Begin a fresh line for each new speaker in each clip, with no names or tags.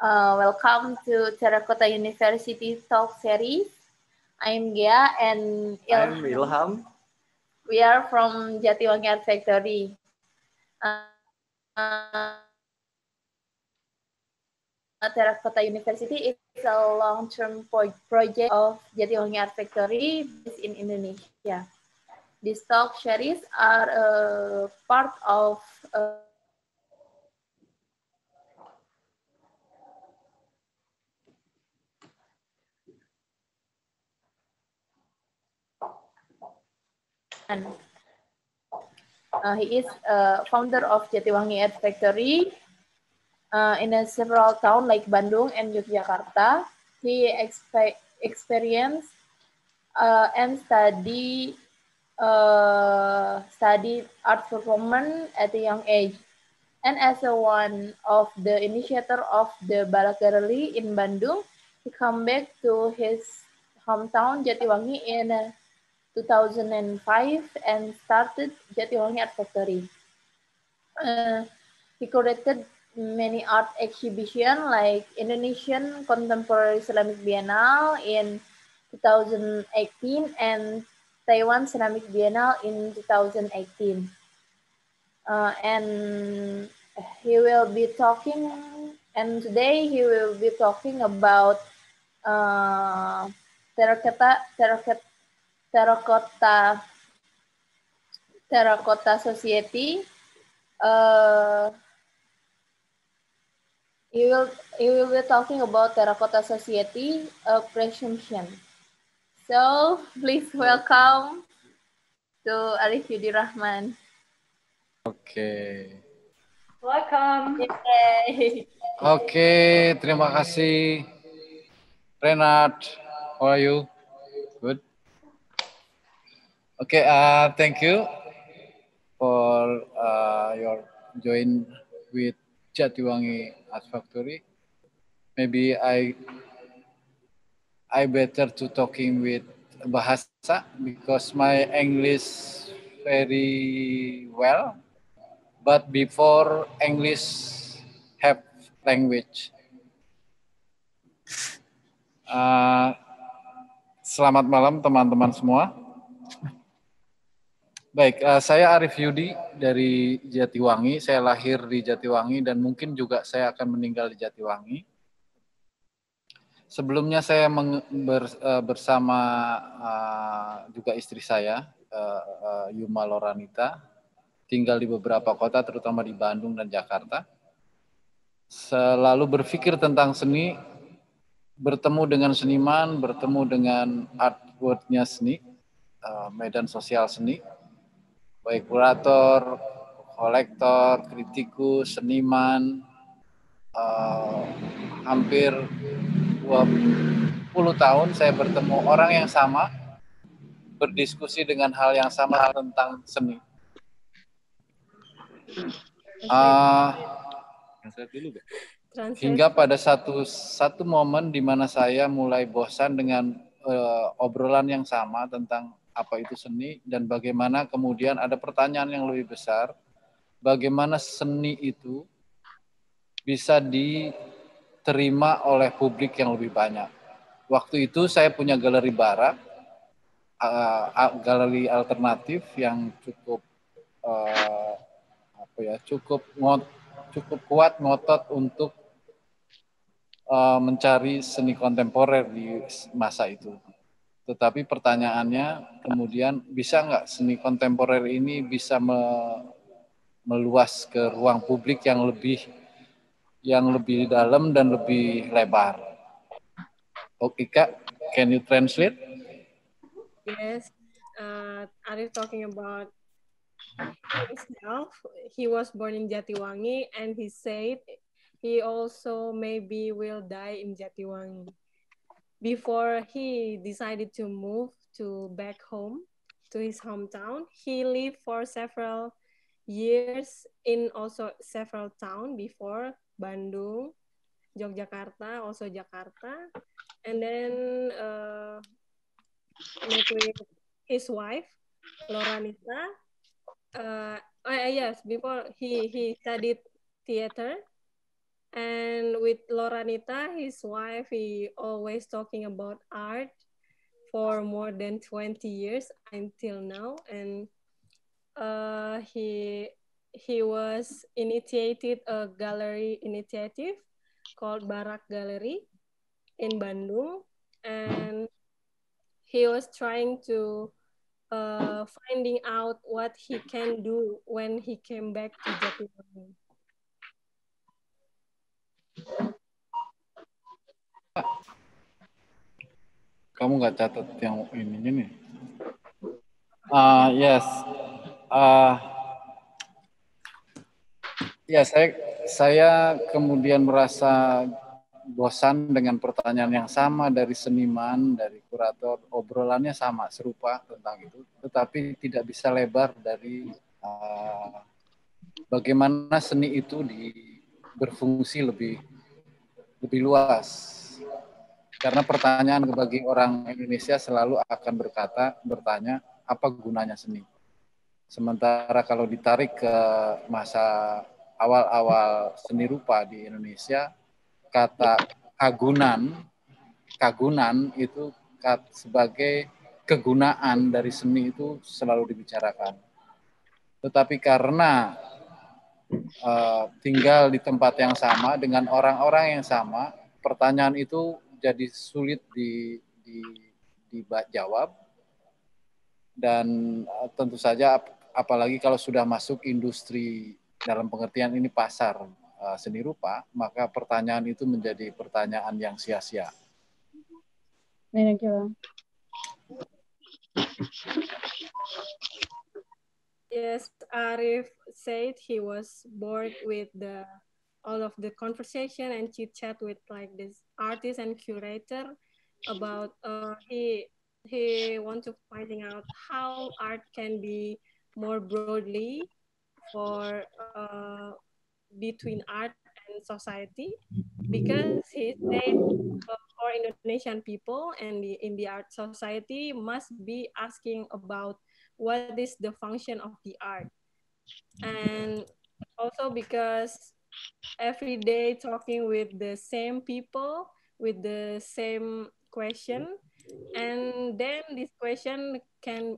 Welcome to Terracotta University Talk Series. I'm Gia and
I'm Ilham.
We are from Jatiwangi Art Factory. Terracotta University is a long-term project of Jatiwangi Art Factory based in Indonesia. These talk series are a part of he is founder of Jatiwangi Art Factory in several towns like Bandung and Yogyakarta. He experienced and studied art performance at a young age. And as one of the initiator of the Balak Gallery in Bandung, he come back to his hometown Jatiwangi in 2005 and started Jatiwangi Art Factory. He curated many art exhibitions like Indonesian Contemporary Ceramic Biennale in 2018 and Taiwan Ceramic Biennale in 2018. And he will be talking, and today he will be talking about uh, terracotta society. Uh, he will be talking about terracotta society presumption. So please welcome to Arif Yudi Rahman.
Oke.
Welcome.
Oke, terima kasih. Renat, how are you? Good. Okay, thank you for your join with Jatiwangi Art Factory. Maybe I better to talking with bahasa because my English very well, but before English have language. Selamat malam teman-teman semua. Baik, saya Arif Yudi dari Jatiwangi. Saya lahir di Jatiwangi dan mungkin juga saya akan meninggal di Jatiwangi. Sebelumnya saya bersama juga istri saya, Yuma Loranita, tinggal di beberapa kota, terutama di Bandung dan Jakarta. Selalu berpikir tentang seni, bertemu dengan seniman, bertemu dengan artwork-nya seni, medan sosial seni, baik kurator, kolektor, kritikus, seniman, hampir 20 tahun saya bertemu orang yang sama, berdiskusi dengan hal yang sama tentang seni. Hingga pada satu momen di mana saya mulai bosan dengan obrolan yang sama tentang apa itu seni dan bagaimana kemudian ada pertanyaan yang lebih besar, bagaimana seni itu bisa diterima oleh publik yang lebih banyak. Waktu itu saya punya galeri barak, galeri alternatif yang cukup kuat ngotot untuk mencari seni kontemporer di masa itu. Tetapi pertanyaannya kemudian bisa nggak seni kontemporer ini bisa meluas ke ruang publik yang lebih dalam dan lebih lebar. Okay, Kak, can you translate?
Yes, Arif talking about himself. He was born in Jatiwangi, and he said he also maybe will die in Jatiwangi. Before he decided to move back home to his hometown, he lived for several years in also several towns before Bandung, Yogyakarta, also Jakarta, and then met with his wife, Loranita. Yes, before he studied theater And with Loranita, his wife, he always talking about art for more than 20 years until now. And he was initiated a gallery initiative called Barak Gallery in Bandung, and he was trying to finding out what he can do when he came back to Jatiwangi.
Kamu nggak catat yang ininya nih? Yes. Ya, saya kemudian merasa bosan dengan pertanyaan yang sama dari seniman, dari kurator, obrolannya sama, serupa tentang itu, tetapi tidak bisa lebar dari bagaimana seni itu berfungsi lebih luas. Karena pertanyaan bagi orang Indonesia selalu akan bertanya, apa gunanya seni? Sementara kalau ditarik ke masa awal-awal seni rupa di Indonesia, kata kagunan itu sebagai kegunaan dari seni itu selalu dibicarakan. Tetapi karena tinggal di tempat yang sama dengan orang-orang yang sama, pertanyaan itu jadi sulit dijawab, dan tentu saja apalagi kalau sudah masuk industri dalam pengertian ini pasar seni rupa, maka pertanyaan itu menjadi pertanyaan yang sia-sia.
Yes, Arif said he was bored with all of the conversation and chit chat with like this artist and curator about he want to finding out how art can be more broadly for between art and society, because he said for Indonesian people and in the art society must be asking about what is the function of the art. And also because every day talking with the same people with the same question, and then this question can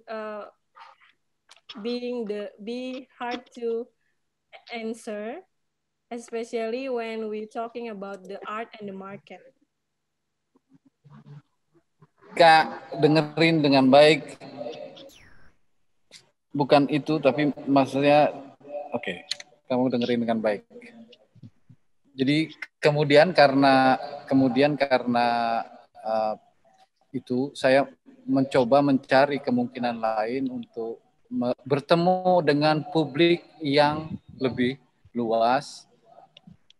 be hard to answer, especially when we're talking about the art and the market.
Kak, dengerin dengan baik. Bukan itu, tapi maksudnya, oke, kamu dengerin dengan baik. Jadi kemudian karena itu, saya mencoba mencari kemungkinan lain untuk bertemu dengan publik yang lebih luas,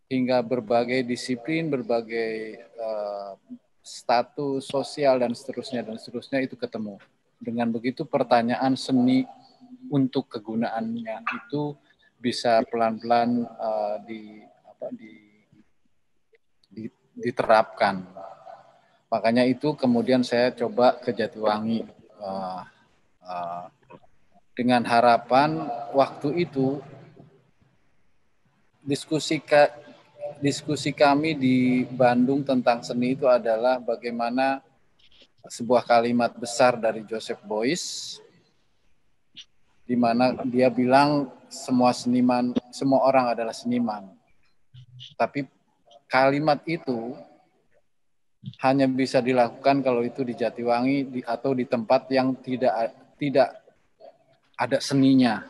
hingga berbagai disiplin, berbagai status sosial dan seterusnya itu ketemu. Dengan begitu pertanyaan seni untuk kegunaannya itu bisa pelan-pelan diterapkan. Makanya itu kemudian saya coba ke Jatiwangi dengan harapan waktu itu diskusi kami di Bandung tentang seni itu adalah bagaimana sebuah kalimat besar dari Joseph Beuys, di mana dia bilang semua orang adalah seniman. Tapi kalimat itu hanya bisa dilakukan kalau itu di Jatiwangi atau di tempat yang tidak ada seninya.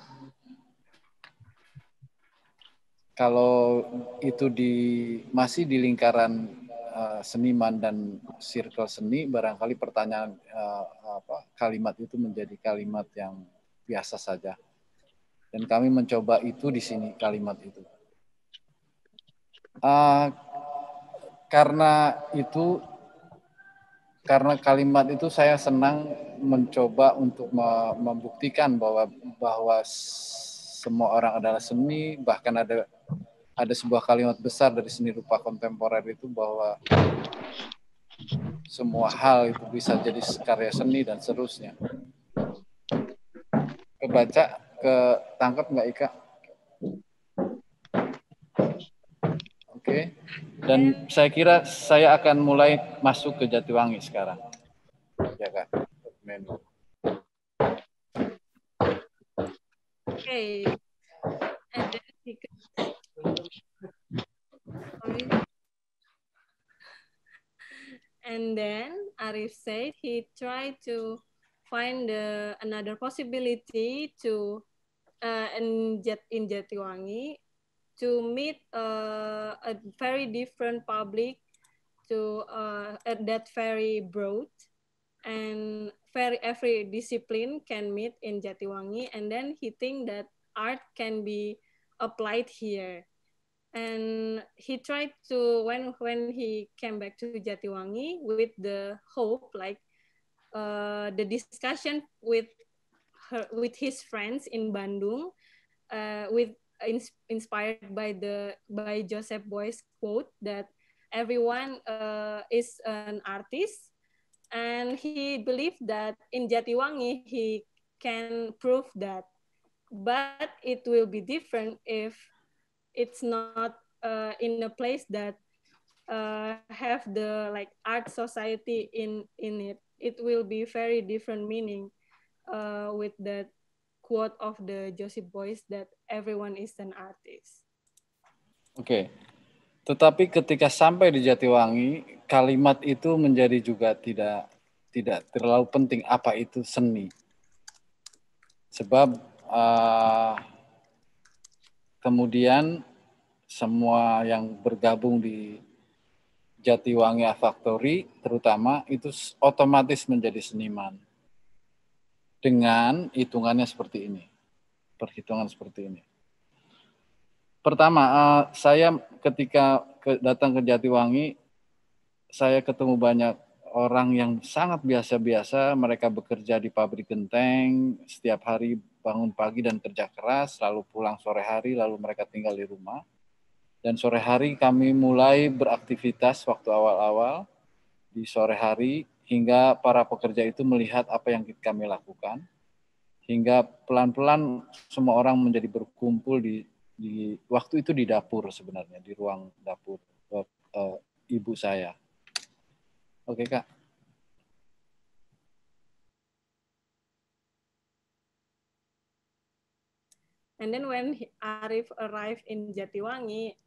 Kalau itu masih di lingkaran seniman dan circle seni, barangkali pertanyaan kalimat itu menjadi kalimat yang biasa saja. Dan kami mencoba itu di sini, kalimat itu. Karena kalimat itu saya senang mencoba untuk membuktikan bahwa semua orang adalah seni, bahkan ada sebuah kalimat besar dari seni rupa kontemporer itu bahwa semua hal itu bisa jadi karya seni dan seterusnya. Kebaca, ketangkap nggak Ika? Oke. Dan saya kira saya akan mulai masuk ke Jatiwangi sekarang. Ya Kak. Menu.
Okay. And then he sorry. And then Arif said he tried to find another possibility to in Jatiwangi to meet a very different public to that very broad and every discipline can meet in Jatiwangi, and then he think that art can be applied here. And he tried to when he came back to Jatiwangi with the hope like the discussion with his friends in Bandung with inspired by Joseph Beuys quote that everyone is an artist, and he believed that in Jatiwangi he can prove that, but it will be different if it's not in a place that have the like art society in it. It will be very different meaning with that quote of the Joseph Beuys that everyone is an artist.
Oke. Tetapi ketika sampai di Jatiwangi, kalimat itu menjadi juga tidak terlalu penting apa itu seni. Sebab kemudian semua yang bergabung di Jatiwangi Art Factory terutama itu otomatis menjadi seniman. Dengan hitungannya seperti ini. Perhitungan seperti ini. Pertama, saya ketika datang ke Jatiwangi, saya ketemu banyak orang yang sangat biasa-biasa. Mereka bekerja di pabrik genteng, setiap hari bangun pagi dan kerja keras, lalu pulang sore hari, lalu mereka tinggal di rumah. Dan sore hari kami mulai beraktivitas waktu awal-awal di sore hari, hingga para pekerja itu melihat apa yang kami lakukan. Hingga pelan-pelan semua orang menjadi berkumpul di waktu itu di dapur sebenarnya, di ruang dapur ibu saya. Oke, Kak.
And then when Arif arrived in Jatiwangi,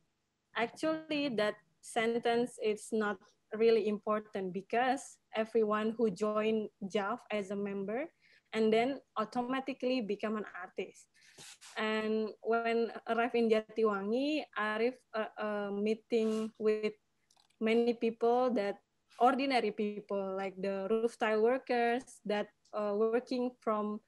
actually that sentence is not really important because everyone who joined JAF as a member and then automatically become an artist. And when arrived in Jatiwangi, Arif meeting with many people, that ordinary people like the roof tile workers that working from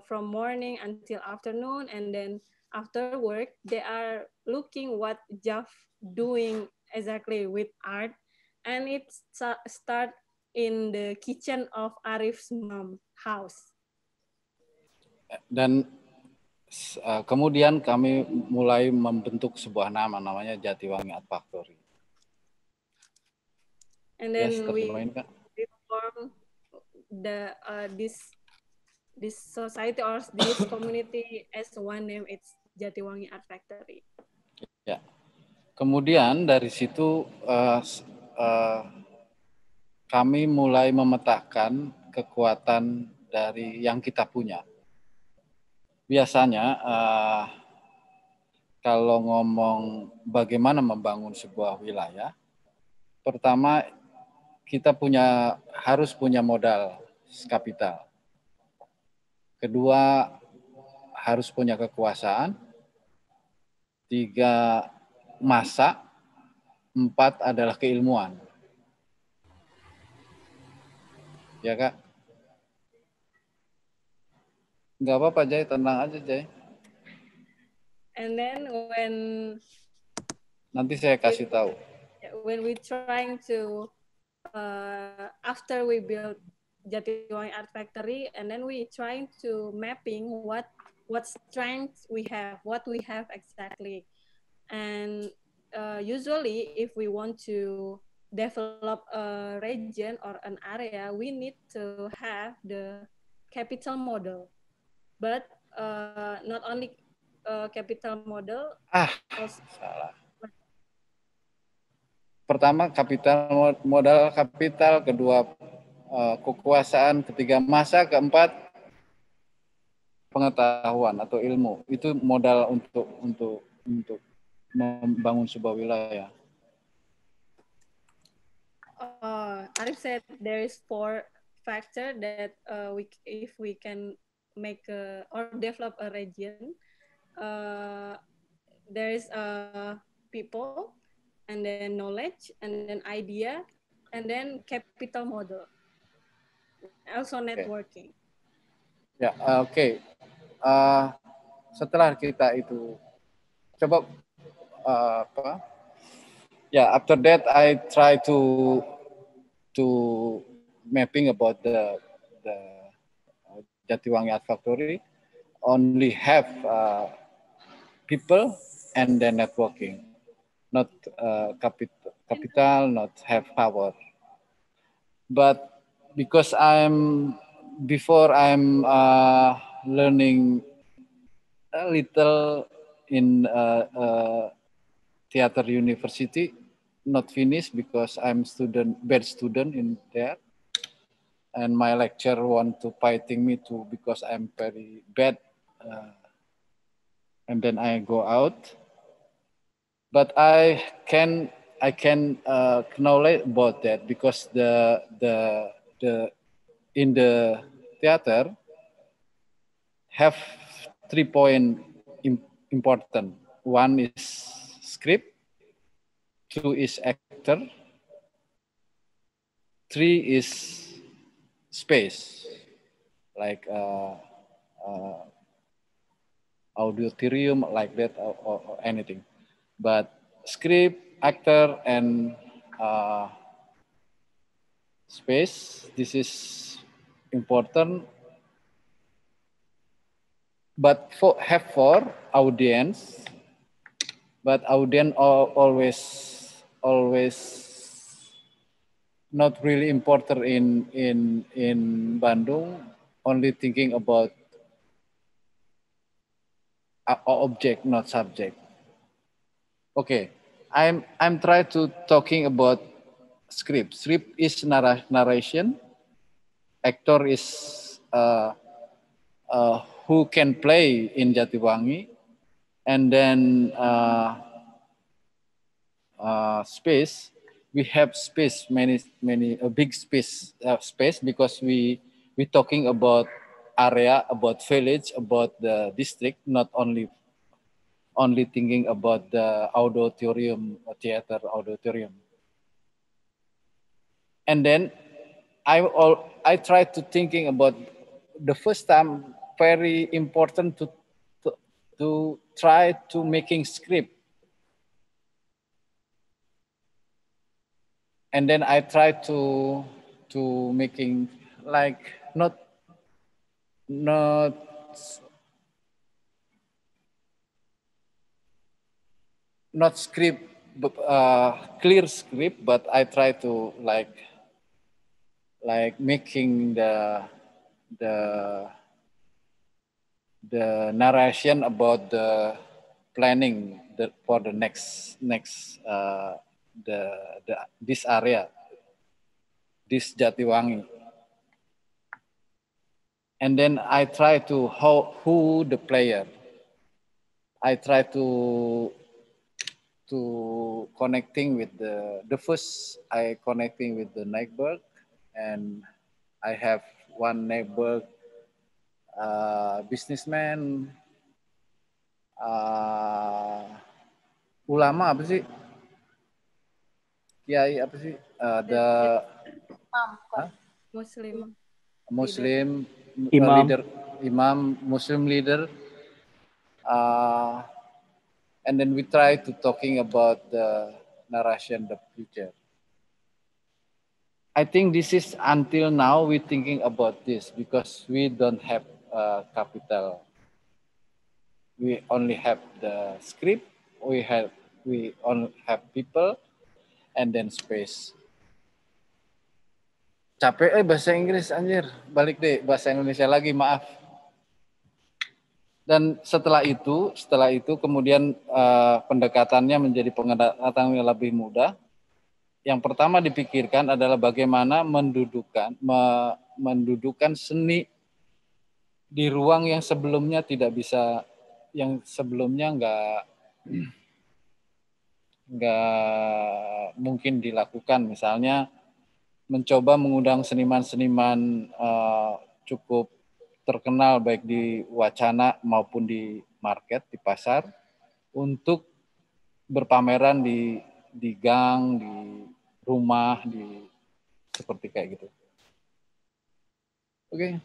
morning until afternoon, and then after work they are looking what JAF doing exactly with art, and it start in the kitchen of Arif's mom house.
Dan kemudian kami mulai membentuk sebuah nama, namanya Jatiwangi Art Factory.
And then
yes,
we form the this society or this community as one name, it's Jatiwangi Art Factory.
Ya. Kemudian dari situ kami mulai memetakan kekuatan dari yang kita punya. Biasanya kalau ngomong bagaimana membangun sebuah wilayah, pertama kita harus punya modal kapital. Kedua, harus punya kekuasaan. 3, masa. 4 adalah keilmuan. Ya, Kak? Nggak apa-apa, Jay. Tenang aja, Jay.
And then
nanti saya kasih tahu.
When we trying to after we build Jatiwangi Art Factory, and then we trying to mapping what strengths we have, what we have exactly. And usually if we want to develop a region or an area, we need to have the capital model. But not only capital model.
Salah. pertama kapital, modal kapital, kedua kekuasaan, ketiga masa, keempat pengetahuan atau ilmu. Itu modal untuk membangun sebuah wilayah.
Arif said there is 4 factors that if we can make or develop a region, there is people, and then knowledge, and then idea, and then capital model, also networking.
Ya, oke. Setelah kita itu coba after that I try to mapping about the Jatiwangi Art Factory only have people and then networking, not capital, not have power. But because before I'm learning a little in theater university, not finished because I'm bad student in there. And my lecturer want to fighting me too because I'm very bad. And then I go out. But I can acknowledge about that because the in the theater have 3 points important. One is script, 2 is actor, 3 is space, like auditorium, like that, or anything. But script, actor, and space, this is important. But for audience, but audience always not really important in Bandung. Only thinking about object, not subject. Okay, I'm trying to talking about script. Script is narration. Actor is who can play in Jatiwangi, and then space. We have space, many a big space because we talking about area, about village, about the district, not only thinking about the auditorium, theater auditorium. And then I try to thinking about the first time, very important to try to making script. And then I try to making like not script, clear script, but I try to like making the narration about the planning for the next this area, this Jatiwangi. And then I try to who the player. I try to connecting with the first, I connecting with the neighbor, and I have one neighbor businessman, ulama apa sih? Kiai apa sih? Muslim
imam.
Leader, imam, Muslim leader. And then we try to talking about the narration, the future. I think this is until now we thinking about this because we don't have capital. We only have the script. We only have people, and then space. Capek bahasa Inggris anjir. Balik deh bahasa Indonesia lagi, maaf. Dan setelah itu kemudian pendekatannya menjadi pendekatan yang lebih mudah. yang pertama dipikirkan adalah bagaimana mendudukan seni di ruang yang sebelumnya tidak bisa, yang sebelumnya nggak mungkin dilakukan. Misalnya mencoba mengundang seniman-seniman cukup terkenal baik di wacana maupun di market, di pasar, untuk berpameran di gang, di rumah, di seperti kayak gitu. Oke,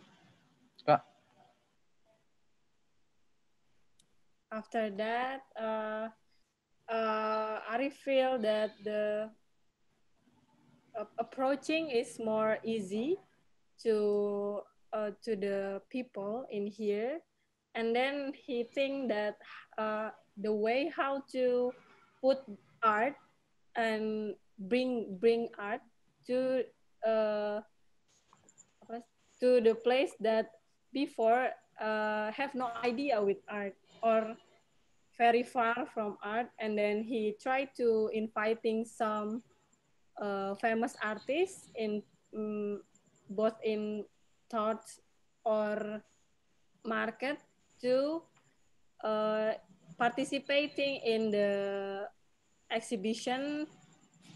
Kak.
After that, I feel that the approaching is more easy to the people in here, and then he think that the way how to put art and bring art to uh, to the place that before have no idea with art or very far from art, and then he tried to inviting some famous artists in both in thoughts or market to participating in the exhibition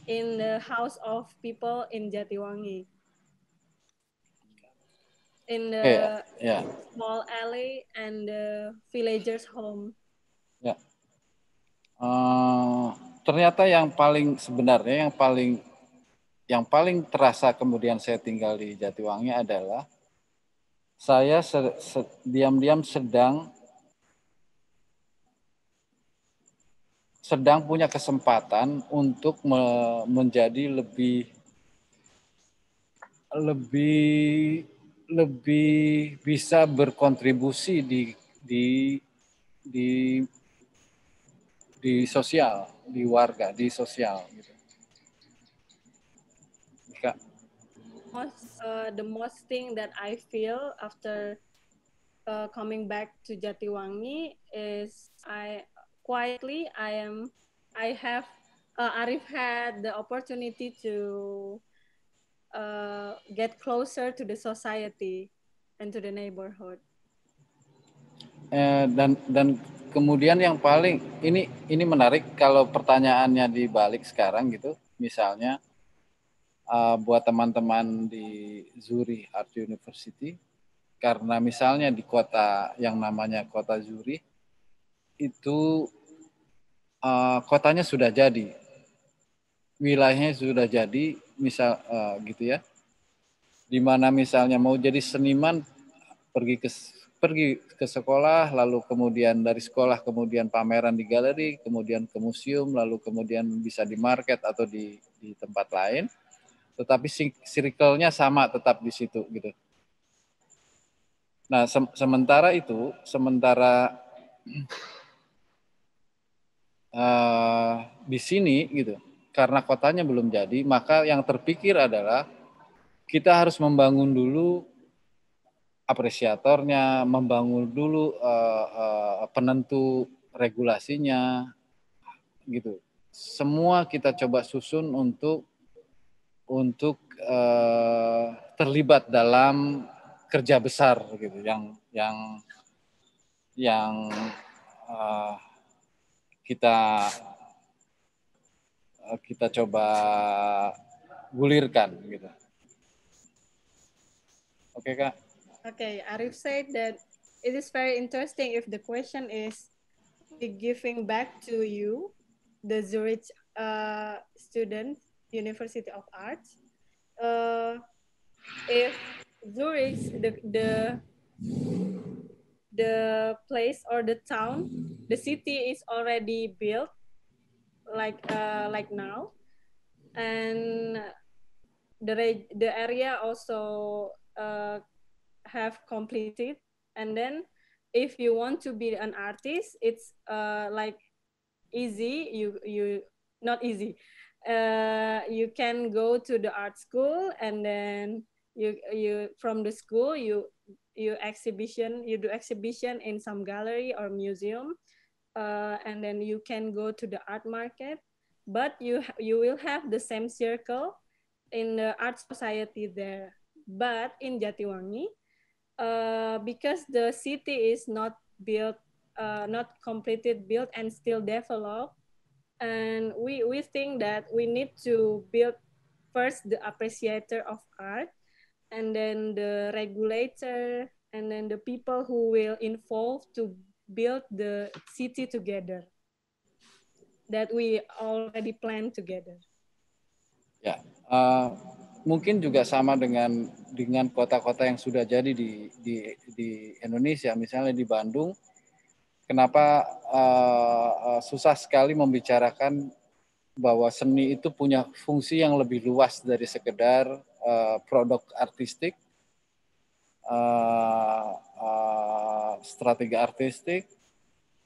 in the house of people in Jatiwangi, in the small alley and the villagers' home.
Ya. Ternyata yang paling sebenarnya yang paling terasa kemudian saya tinggal di Jatiwangi adalah saya diam-diam sedang punya kesempatan untuk menjadi lebih bisa berkontribusi di sosial, di warga, di sosial gitu. Kak.
The most thing that I feel after coming back to Jatiwangi is Arif had the opportunity to get closer to the society and to the neighborhood.
Dan kemudian yang paling ini menarik kalau pertanyaannya dibalik sekarang gitu, misalnya buat teman-teman di Zurich Art University, karena misalnya di kota yang namanya kota Zurich itu kotanya sudah jadi, wilayahnya sudah jadi, misal gitu ya, di mana misalnya mau jadi seniman pergi ke sekolah, lalu kemudian dari sekolah kemudian pameran di galeri, kemudian ke museum, lalu kemudian bisa di market atau di tempat lain, tetapi circle-nya sama tetap di situ gitu. Nah, sementara di sini gitu, karena kotanya belum jadi, maka yang terpikir adalah kita harus membangun dulu apresiatornya, membangun dulu penentu regulasinya, gitu. Semua kita coba susun untuk terlibat dalam kerja besar, gitu, yang kita coba gulirkan, gitu. Oke, Kak.
Okay, Arif said that it is very interesting if the question is giving back to you, the Zurich student, University of Arts. If Zurich, the place or the town, the city is already built, like now, and the area also have completed, and then if you want to be an artist, it's like easy. You not easy. You can go to the art school, and then you from the school you do exhibition in some gallery or museum, and then you can go to the art market, but you will have the same circle in the art society there. But in Jatiwangi, because the city is not built, not completed built and still developed, and we think that we need to build first the appreciator of art, and then the regulator, and then the people who will involve to build the city together that we already planned together.
Ya, mungkin juga sama dengan kota-kota yang sudah jadi di Indonesia, misalnya di Bandung. Kenapa susah sekali membicarakan bahwa seni itu punya fungsi yang lebih luas dari sekedar produk artistik, strategi artistik,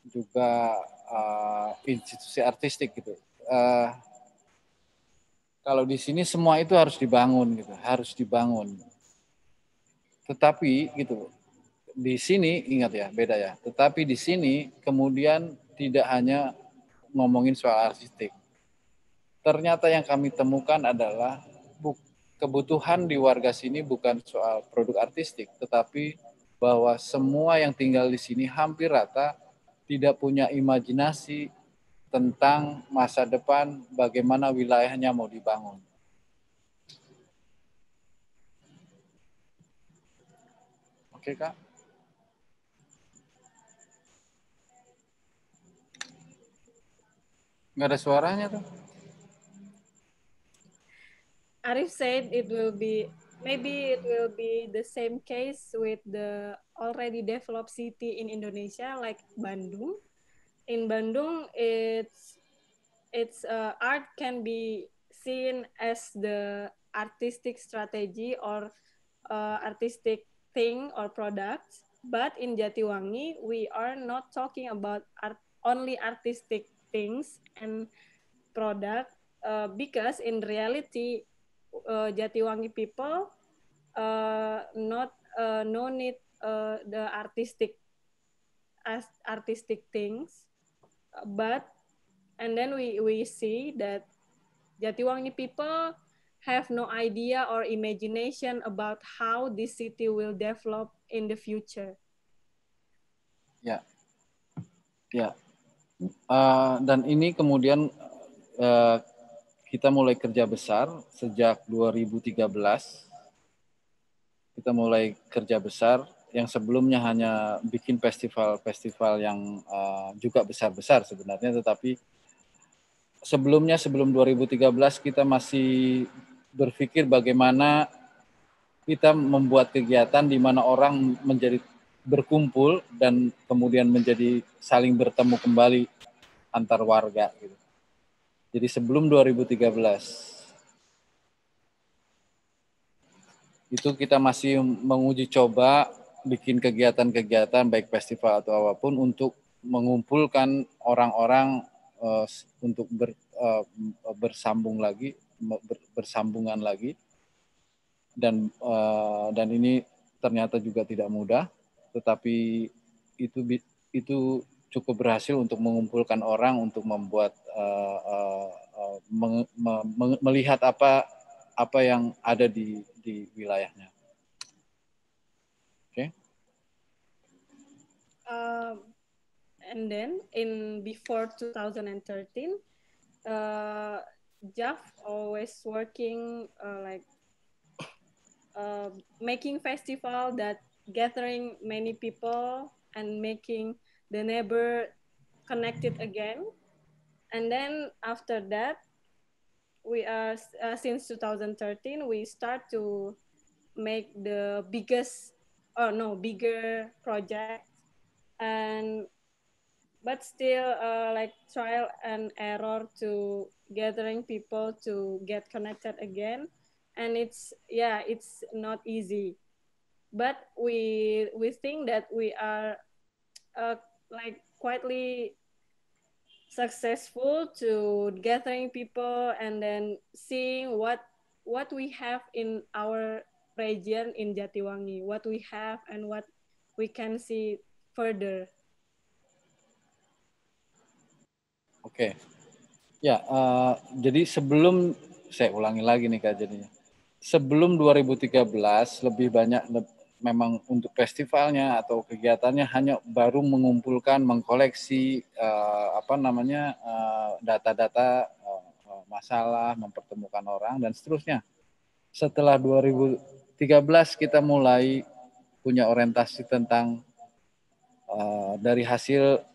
juga institusi artistik gitu. Kalau di sini semua itu harus dibangun gitu, harus dibangun. Tetapi gitu, di sini ingat ya, beda ya. Tetapi di sini kemudian tidak hanya ngomongin soal artistik. Ternyata yang kami temukan adalah kebutuhan di warga sini bukan soal produk artistik, tetapi bahwa semua yang tinggal di sini hampir rata tidak punya imajinasi tentang masa depan, bagaimana wilayahnya mau dibangun. Oke, Kak? Nggak ada suaranya tuh.
Arif said maybe it will be the same case with the already developed city in Indonesia, like Bandung. In Bandung, its art can be seen as the artistic strategy or artistic thing or products. But in Jatiwangi, we are not talking about only artistic things and product, because in reality, Jatiwangi people not no need the artistic things, but and then we see that Jatiwangi people have no idea or imagination about how this city will develop in the future.
Ya, ya. Dan ini kemudian kita mulai kerja besar sejak 2013. Kita mulai kerja besar yang sebelumnya hanya bikin festival-festival yang juga besar-besar sebenarnya, tetapi sebelum 2013 kita masih berpikir bagaimana kita membuat kegiatan di mana orang menjadi berkumpul dan kemudian menjadi saling bertemu kembali antar warga gitu. Jadi sebelum 2013 itu kita masih menguji coba bikin kegiatan-kegiatan baik festival atau apapun untuk mengumpulkan orang-orang untuk bersambungan lagi dan ini ternyata juga tidak mudah, tetapi itu cukup berhasil untuk mengumpulkan orang untuk membuat melihat apa yang ada di wilayahnya. Oke.
And then before 2013, Jeff always working making festival that gathering many people and making the neighbor connected again. And then after that, we are since 2013 we start to make the bigger project, but still like trial and error to gathering people to get connected again, and it's not easy, but we think that we are like quietly successful to gathering people and then seeing what we have in our region in Jatiwangi, what we have and what we can see further.
Oke. Ya, jadi sebelum, saya ulangi lagi nih Kak jadinya. Sebelum 2013 lebih banyak memang untuk festivalnya atau kegiatannya hanya baru mengumpulkan, mengkoleksi data-data masalah, mempertemukan orang dan seterusnya. Setelah 2013 kita mulai punya orientasi tentang dari hasil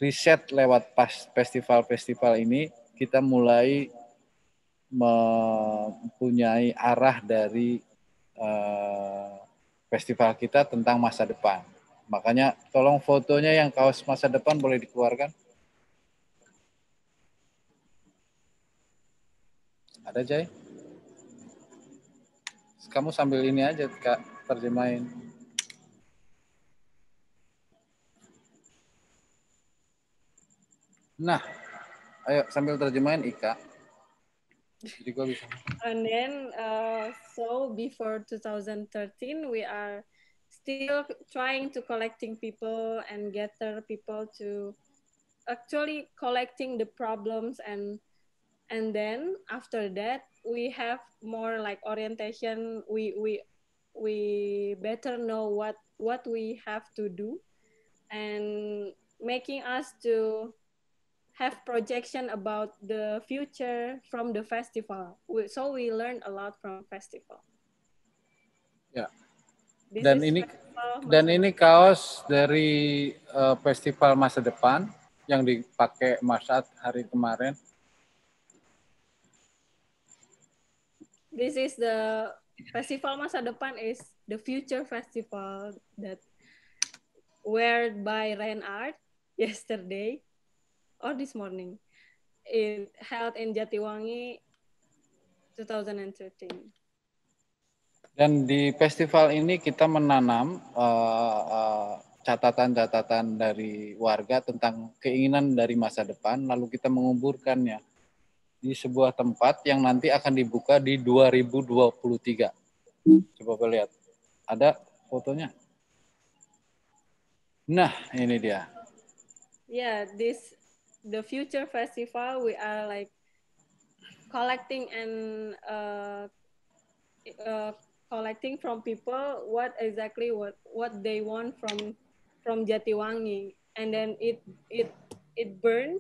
riset lewat festival-festival ini kita mulai mempunyai arah dari festival kita tentang masa depan. Makanya tolong fotonya yang kaos masa depan boleh dikeluarkan. Ada Jay? Kamu sambil ini aja Kak, terjemahin. Nah, ayo sambil terjemahin Ika. Jadi gue bisa.
And then, so before 2013, we are still trying to collecting people and gather people to actually collecting the problems, and then after that we have more like orientation. We better know what we have to do, and making us to have projection about the future from the festival. So we learn a lot from festival.
Ya.
This
Dan
is
ini
festival
ini kaos dari festival masa depan yang dipakai Marsat hari kemarin.
This is the festival masa depan is the future festival that wear by Reinhardt yesterday or this morning. It held in Jatiwangi 2013.
Dan di festival ini kita menanam catatan-catatan dari warga tentang keinginan dari masa depan, lalu kita menguburkannya di sebuah tempat yang nanti akan dibuka di 2023. Coba lihat, ada fotonya. Nah, ini dia.
Yeah, the future festival, we are like collecting and collecting from people what they want from Jatiwangi, and then it burned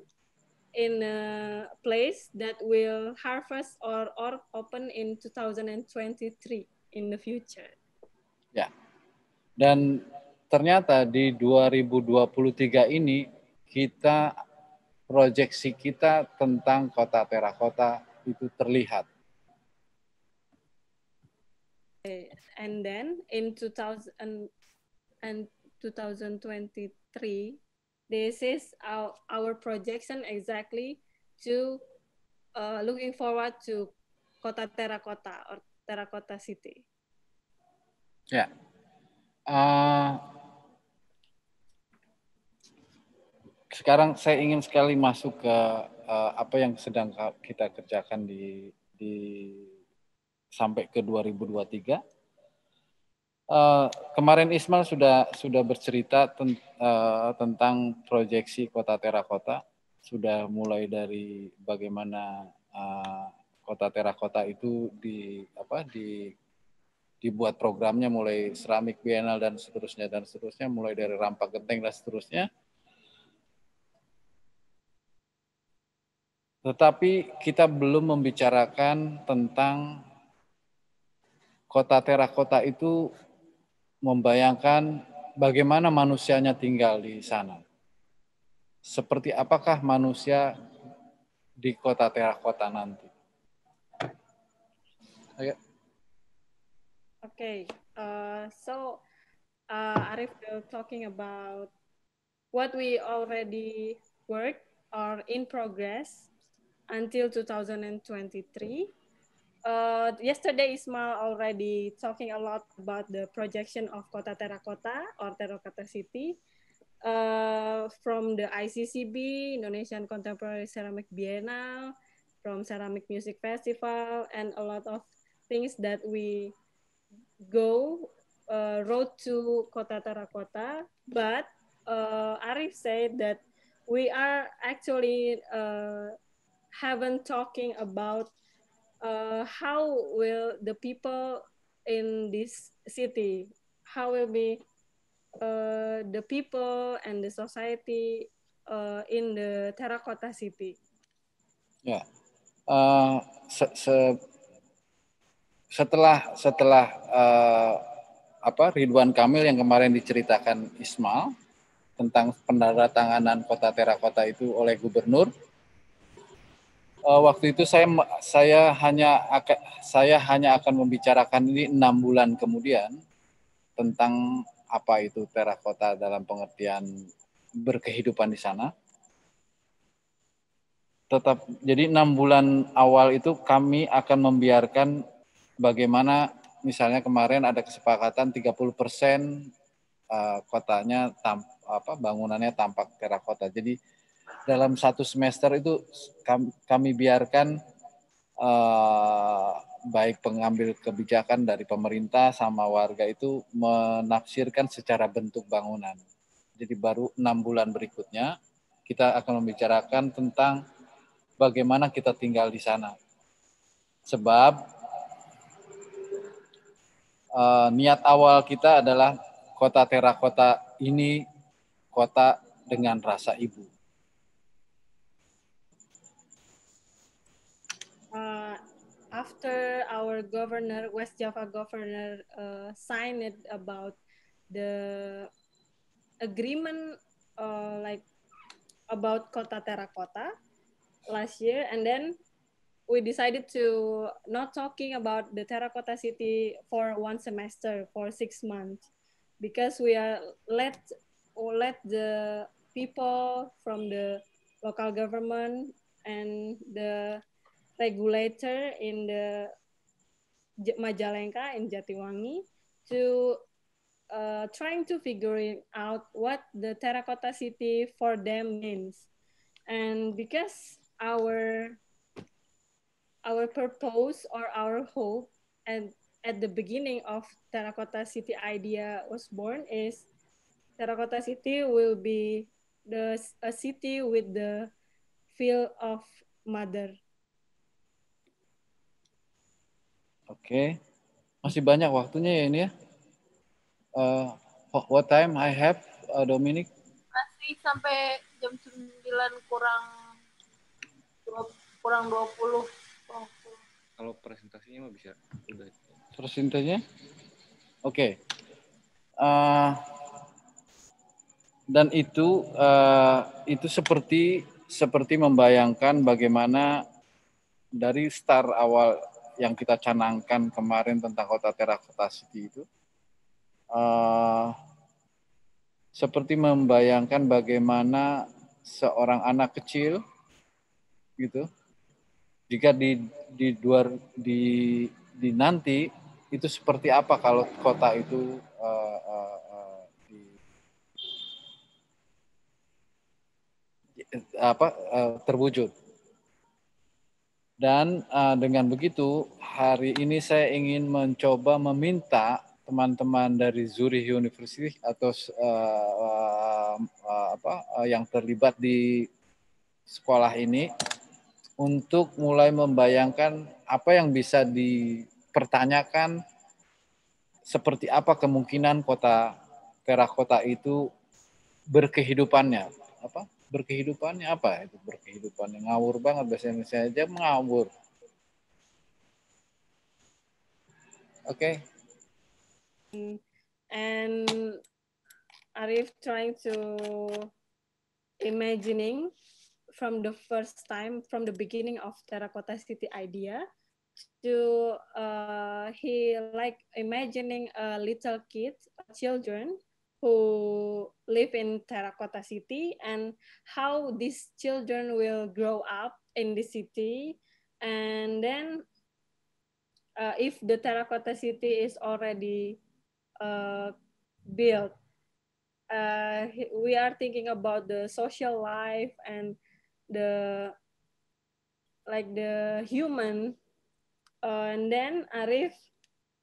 in a place that will harvest or open in 2023 in the future.
Ya. Dan ternyata di 2023 ini kita proyeksi kita tentang kota terakota itu terlihat.
And then in 2023, this is our projection exactly to looking forward to Kota Terakota or Terakota City.
Ya. Sekarang saya ingin sekali masuk ke apa yang sedang kita kerjakan di sampai ke 2023. Kemarin Ismail sudah bercerita tentang proyeksi Kota Terakota, sudah mulai dari bagaimana Kota Terakota itu dibuat programnya, mulai Ceramic Biennale dan seterusnya, mulai dari rampak genteng dan seterusnya. Tetapi kita belum membicarakan tentang Kota Terakota itu membayangkan bagaimana manusianya tinggal di sana. Seperti apakah manusia di Kota Terakota nanti? Ayo.
Okay, so Arif will talking about what we already worked or in progress until 2023. Yesterday, Ismail already talking a lot about the projection of Kota Terakota or Terakota City from the ICCB, Indonesian Contemporary Ceramic Biennale, from Ceramic Music Festival, and a lot of things that we road to Kota Terakota. But Arif said that we are actually haven't talking about how will the people in this city, how will be the people and the society in the terracotta city.
Ya, setelah Ridwan Kamil yang kemarin diceritakan Ismail tentang penandatanganan kota terakota itu oleh gubernur, waktu itu saya hanya akan membicarakan ini 6 bulan kemudian tentang apa itu terakota dalam pengertian berkehidupan di sana. Jadi 6 bulan awal itu kami akan membiarkan bagaimana misalnya kemarin ada kesepakatan 30% kotanya bangunannya tampak terakota. Jadi dalam 1 semester itu kami biarkan baik pengambil kebijakan dari pemerintah sama warga itu menafsirkan secara bentuk bangunan. Jadi baru 6 bulan berikutnya kita akan membicarakan tentang bagaimana kita tinggal di sana. Sebab niat awal kita adalah kota terakota ini kota dengan rasa ibu.
After our governor, West Java governor, signed it about the agreement, about Kota Terracotta last year, and then we decided to not talking about the Terracotta City for 1 semester, for 6 months, because we are let the people from the local government and the regulator in the Majalengka in Jatiwangi to trying to figure out what the terracotta city for them means. And because our purpose or our hope and at the beginning of terracotta city idea was born is terracotta city will be a city with the feel of mother.
Oke. Masih banyak waktunya ya ini ya. What time I have, Dominic?
Masih sampai jam 9 kurang 20.
Kalau presentasinya mah bisa udah.
Presentasinya? Oke. Dan itu seperti membayangkan bagaimana dari start awal yang kita canangkan kemarin tentang kota terakota city itu, seperti membayangkan bagaimana seorang anak kecil gitu, jika di nanti itu seperti apa kalau kota itu terwujud. Dan dengan begitu, hari ini saya ingin mencoba meminta teman-teman dari Zurich University atau yang terlibat di sekolah ini untuk mulai membayangkan apa yang bisa dipertanyakan, seperti apa kemungkinan kota terakota itu berkehidupannya. Berkehidupannya apa itu? Berkehidupannya ngawur banget, bahasa Indonesia aja ngawur. Oke.
And Arif trying to imagining from the first time, from the beginning of Terracotta City idea, to he like imagining a little kids, children who live in Terracotta City and how these children will grow up in the city. And then if the Terracotta City is already built, we are thinking about the social life and the human. And then Arif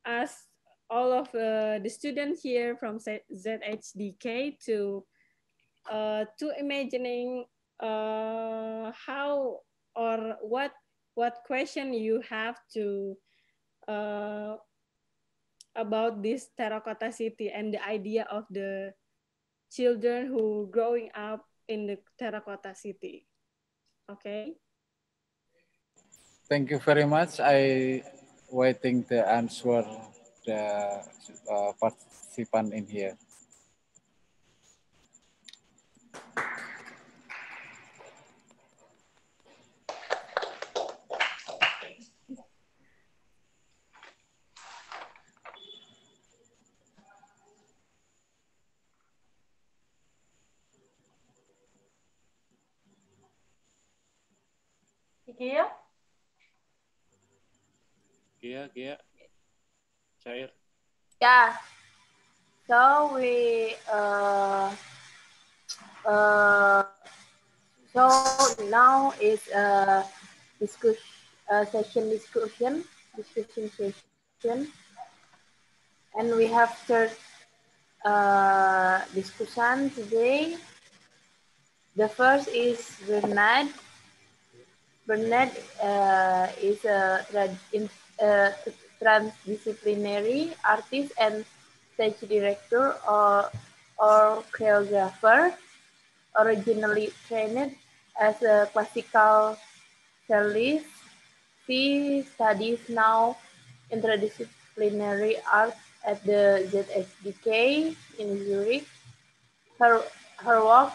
asked all of the students here from ZHDK to to imagining how or what question you have to about this terracotta city and the idea of the children who growing up in the terracotta city. Okay.
Thank you very much. I waiting the answer the participant in here.
Kia?
Kia, cair.
Yeah. So so now is a discussion session, and we have third discussion today. The first is Bernard. Bernard is a transdisciplinary artist and stage director or choreographer, originally trained as a classical cellist. She studies now interdisciplinary art at the ZSDK in Zurich. Her work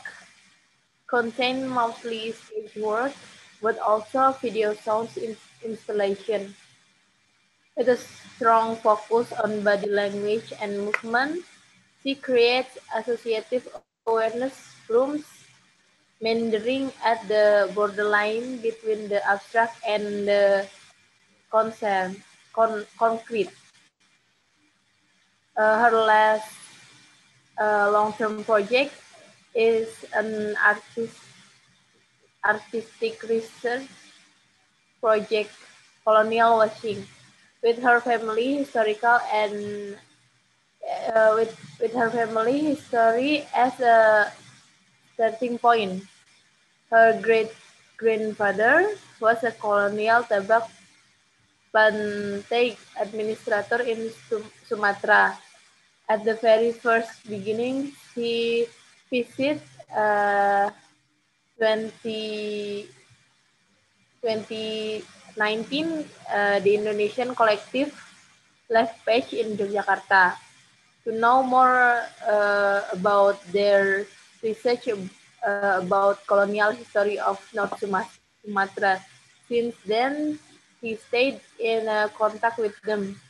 contains mostly stage work, but also video sound installation. With a strong focus on body language and movement, she creates associative awareness rooms, meandering at the borderline between the abstract and the concrete. Her last long-term project is an artistic research project, colonial washing, with her family historical and with her family history as a starting point. Her great grandfather was a colonial tabak plantage administrator in Sumatra. At the very first beginning, he visited 2019 the Indonesian collective live page in Yogyakarta. To know more about their research about colonial history of North Sumatra. Since then, he stayed in contact with them.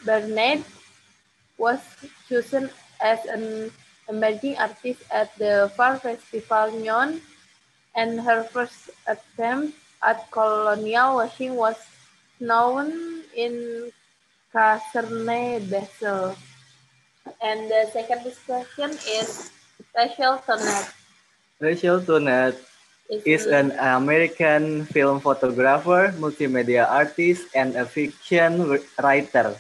Bernard was chosen as an emerging artist at the Far Festival Nyon, and her first attempt at colonial washing was known in Kaserne Basel. And the second discussion is Rachel Tonnet.
Rachel Tonnet is an American film photographer, multimedia artist, and a fiction writer.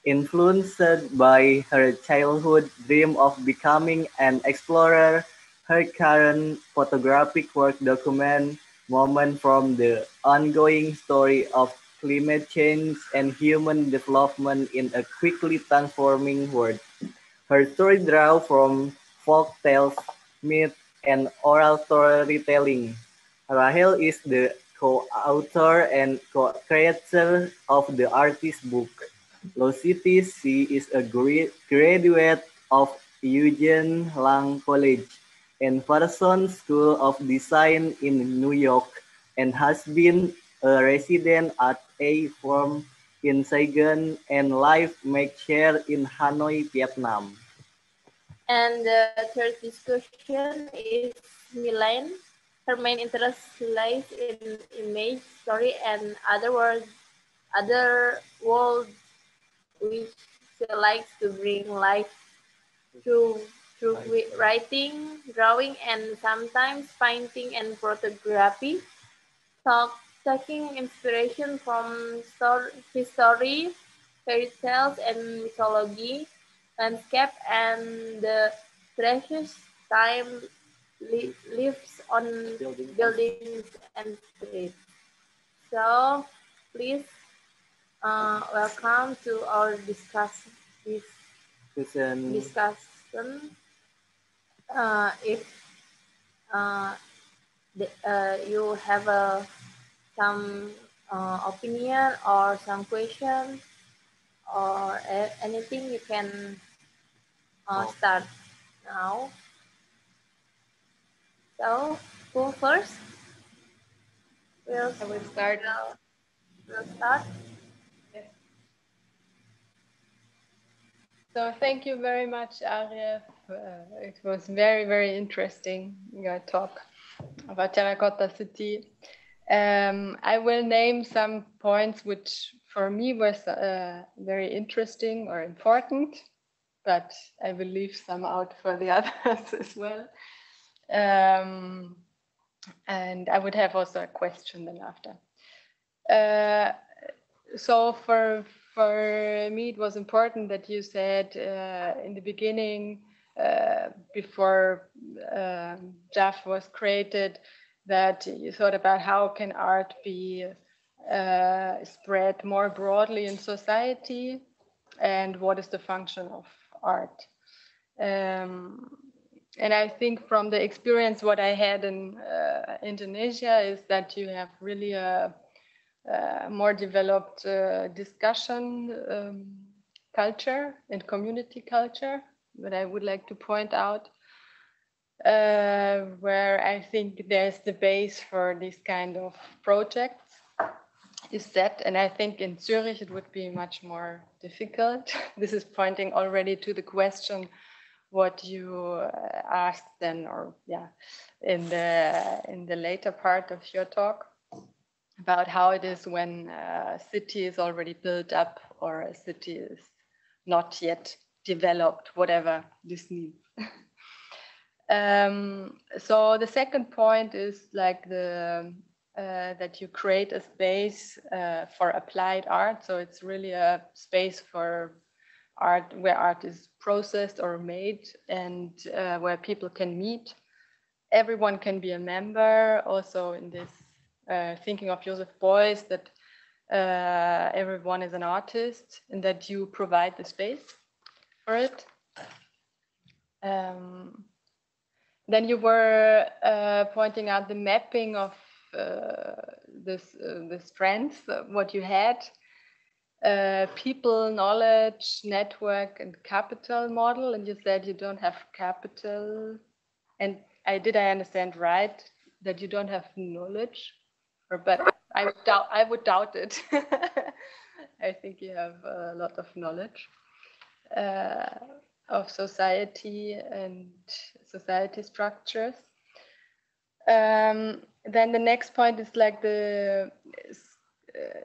Influenced by her childhood dream of becoming an explorer, her current photographic work documents moments from the ongoing story of climate change and human development in a quickly transforming world. Her story draw from folk tales, myth, and oral storytelling. Rahel is the co-author and co-creator of the artist book. Locitis, she is a graduate of Eugene Lang College and Parsons School of Design in New York and has been a resident at a firm in Saigon and live makeshare in Hanoi, Vietnam.
And the third discussion is Milan. Her main interest lies in image, story, and other worlds which she likes to bring life through writing, drawing, and sometimes painting and photography. Taking inspiration from history, fairy tales, and mythology, landscape, and the precious time lives on buildings and streets. So please welcome to our discussion. If you have some opinion or some question or anything, you can start now. So who first?
I will start.
We'll start.
So thank you very much, Arif. It was very, very interesting, your talk about Terracotta City. I will name some points which for me was very interesting or important, but I will leave some out for the others as well. And I would have also a question then after. So for me, it was important that you said in the beginning, before JAF was created, that you thought about how can art be spread more broadly in society, and what is the function of art. And I think from the experience what I had in Indonesia is that you have really a more developed discussion culture and community culture that I would like to point out, where I think there's the base for this kind of projects is set. And I think in Zurich it would be much more difficult. This is pointing already to the question what you asked then, or in the later part of your talk, about how it is when a city is already built up or a city is not yet developed, whatever this means. So the second point is like that you create a space for applied art. So it's really a space for art where art is processed or made, and where people can meet. Everyone can be a member. Also in this thinking of Joseph Beuys, that everyone is an artist and that you provide the space for it. Then you were pointing out the mapping of the strengths, what you had. People, knowledge, network, and capital model, and you said you don't have capital. And I understand right that you don't have knowledge, but I would doubt it. I think you have a lot of knowledge of society and society structures. Then the next point is like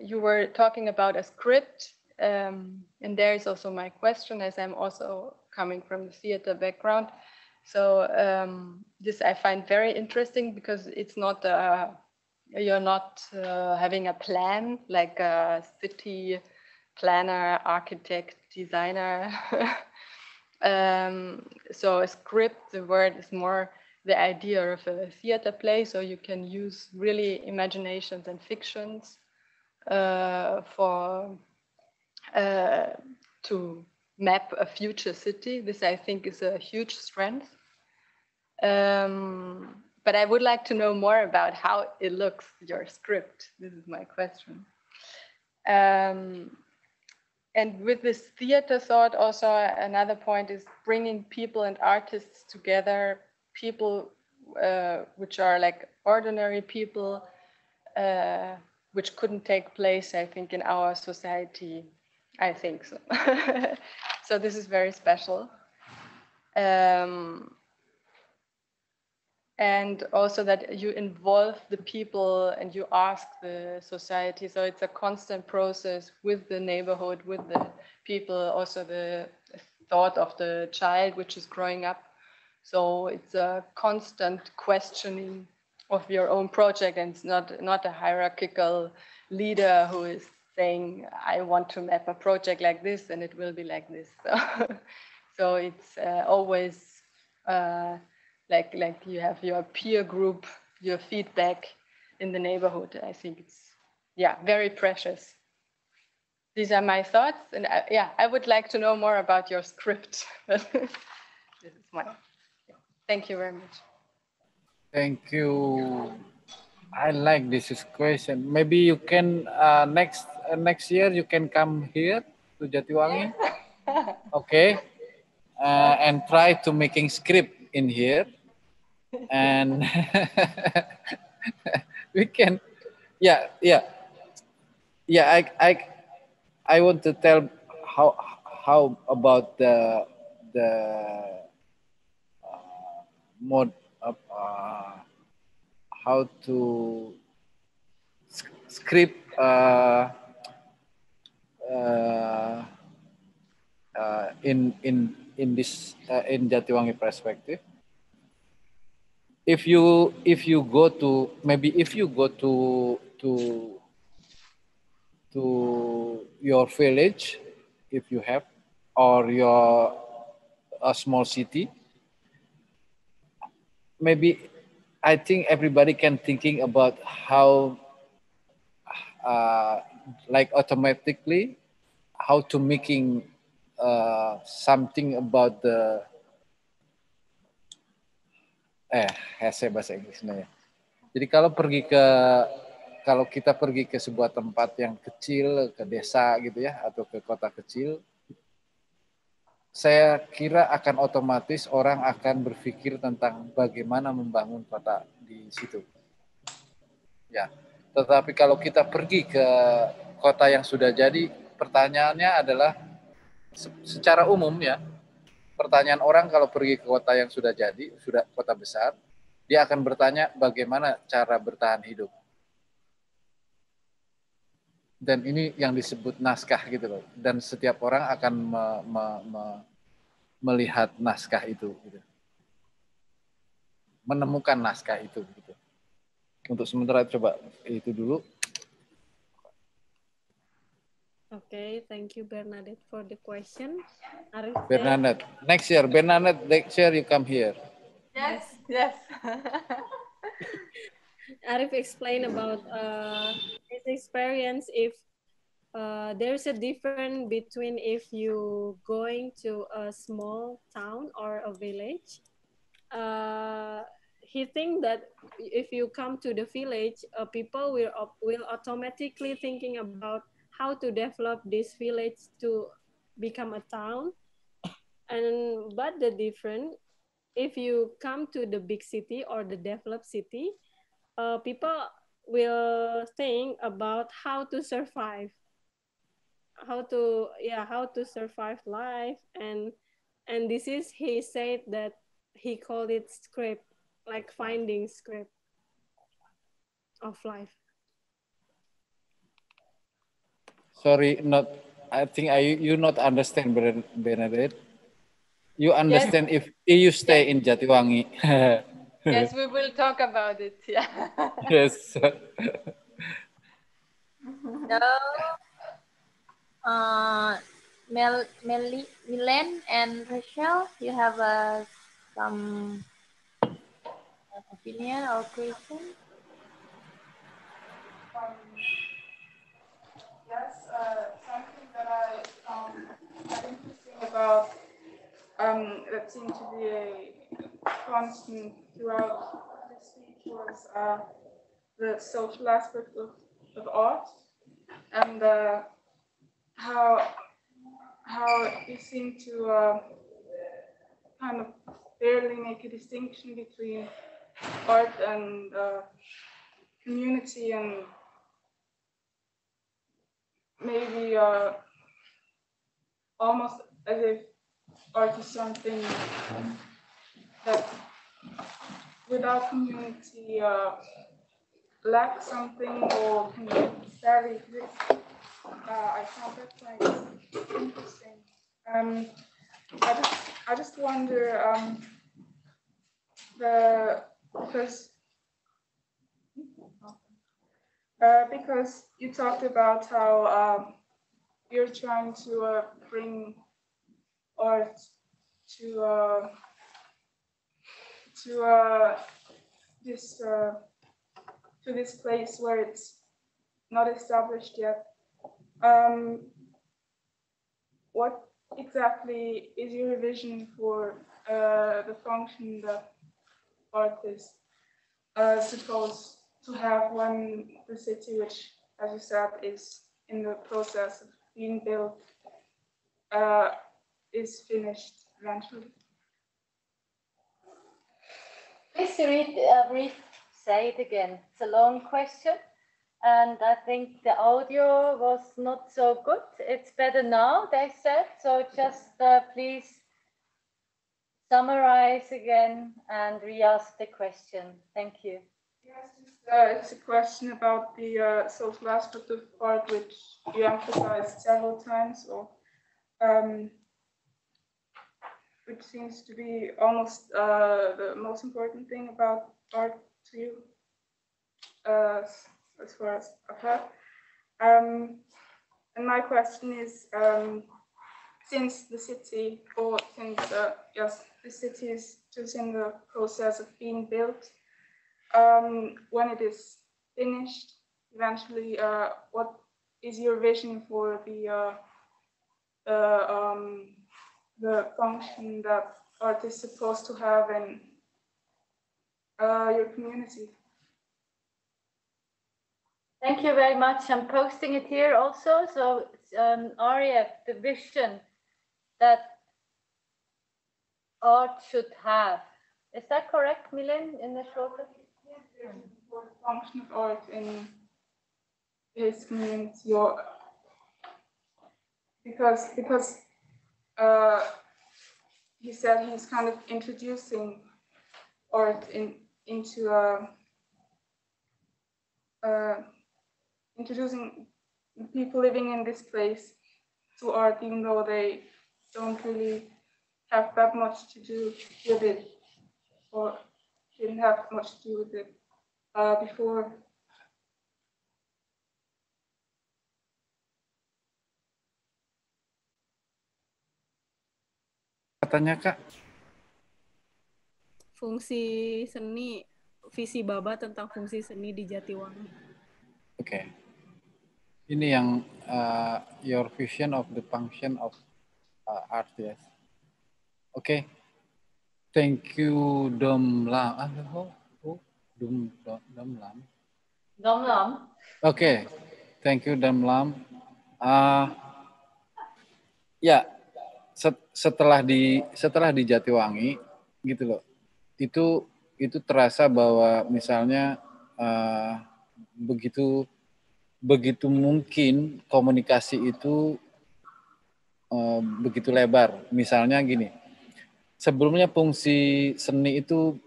you were talking about a script, and there is also my question, as I'm also coming from the theater background. So this I find very interesting, because it's not you're not having a plan like a city planner, architect, designer. So a script, the word is more the idea of a theater play, so you can use really imaginations and fictions to map a future city. This I think is a huge strength. But I would like to know more about how it looks, your script. This is my question. And with this theater thought, also another point is bringing people and artists together, people which are like ordinary people, which couldn't take place, I think, in our society. I think so. So this is very special. And also that you involve the people and you ask the society. So it's a constant process with the neighborhood, with the people, also the thought of the child which is growing up. So it's a constant questioning of your own project, and it's not a hierarchical leader who is saying, I want to map a project like this and it will be like this. So it's always like you have your peer group, your feedback in the neighborhood. I think it's, yeah, very precious. These are my thoughts, and I would like to know more about your script. This is my, thank you very much.
Thank you. I like this question. Maybe you can next year you can come here to Jatiwangi. Okay, and try to making script in here, and we can. Yeah. I want to tell how about the mode of how to script in this in Jatiwangi perspective. If you go to to your village, if you have, or your a small city, maybe I think everybody can thinking about how like automatically how to making something about the saya bahasa Inggrisnya ya. Jadi kalau kita pergi ke sebuah tempat yang kecil, ke desa gitu ya, atau ke kota kecil, saya kira akan otomatis orang akan berpikir tentang bagaimana membangun kota di situ. Ya, tetapi kalau kita pergi ke kota yang sudah jadi, pertanyaannya adalah secara umum ya, pertanyaan orang kalau pergi ke kota yang sudah jadi, sudah kota besar, dia akan bertanya bagaimana cara bertahan hidup. Dan ini yang disebut naskah gitu loh. Dan setiap orang akan melihat naskah itu, gitu. Menemukan naskah itu. Gitu. Untuk sementara coba itu dulu.
Okay, thank you Bernadette for the question. Arif
Bernadette, next year you come here.
Yes.
Arif explained about his experience if there's a difference between if you going to a small town or a village. He think that if you come to the village, people will automatically thinking about how to develop this village to become a town. But the difference, if you come to the big city or the developed city, people will think about how to survive, how to survive life, and this is, he said that he called it script, like finding script of life.
Sorry, I think you not understand, Bernadette. You understand if you stay in Jatiwangi.
Yes, we will talk about it. Yeah.
Yes.
Milen and Rachel, you have some opinion or question?
Yes, something that I found interesting about that seemed to be a constant throughout the speech was the social aspect of art, and how you seem to kind of barely make a distinction between art and community, and maybe almost as if art is something that without community lacks something or can barely exist. I found that quite interesting. I just wonder because you talked about how you're trying to bring art to to this place where it's not established yet. What exactly is your vision for the function that art is supposed to have when the city, which, as you said, is in the process of being built, is finished eventually?
Please say it again. It's a long question, and I think the audio was not so good. It's better now, they said. So just please summarize again and re-ask the question. Thank you.
Yes, it's a question about the social aspect of art, which you emphasized several times, or which seems to be almost the most important thing about art to you, as far as I've heard. And my question is, since the city, or since the city is just in the process of being built, when it is finished, eventually, what is your vision for the function that art is supposed to have in your community?
Thank you very much. I'm posting it here also. So Arif, the vision that art should have. Is that correct, Milen, in the short?
For the function of art in his community, because he said he's kind of introducing art into introducing people living in this place to art, even though they don't really have that much to do with it, or didn't have much to do with it before.
Katanya Kak.
Fungsi seni, visi Baba tentang fungsi seni di Jatiwangi.
Oke. Ini yang your vision of the function of art, yes. Oke. Thank you Domlam. Domlam.
Domlam.
Oke. Thank you Domlam. Ya, setelah di Jatiwangi gitu loh. Itu terasa bahwa misalnya begitu mungkin komunikasi itu begitu lebar. Misalnya gini, sebelumnya fungsi seni itu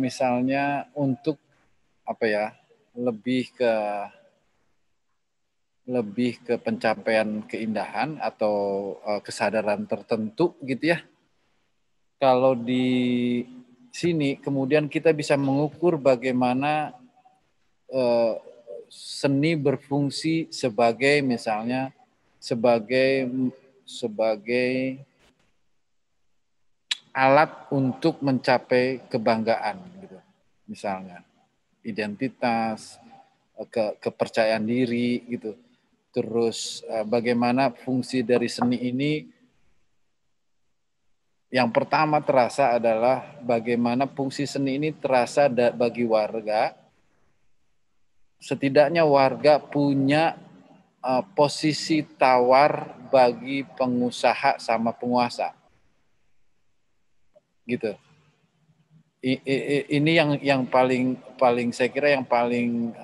misalnya untuk apa ya, lebih ke pencapaian keindahan atau kesadaran tertentu gitu ya. Kalau di sini kemudian kita bisa mengukur bagaimana seni berfungsi sebagai misalnya sebagai alat untuk mencapai kebanggaan gitu. Misalnya identitas, kepercayaan diri gitu. Terus bagaimana fungsi dari seni ini yang pertama terasa adalah bagaimana fungsi seni ini terasa bagi warga. Setidaknya warga punya posisi tawar bagi pengusaha sama penguasa. Gitu. Ini yang paling saya kira yang paling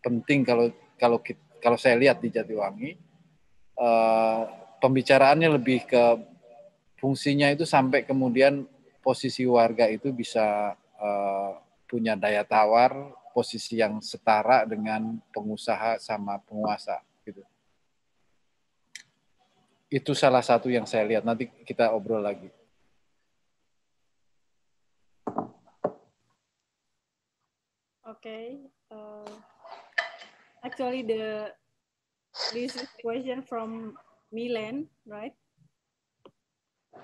penting kalau saya lihat di Jatiwangi. Pembicaraannya lebih ke fungsinya itu sampai kemudian posisi warga itu bisa punya daya tawar, posisi yang setara dengan pengusaha sama penguasa gitu. Itu salah satu yang saya lihat, nanti kita obrol lagi.
Okay. Actually, this is question from Milen, right?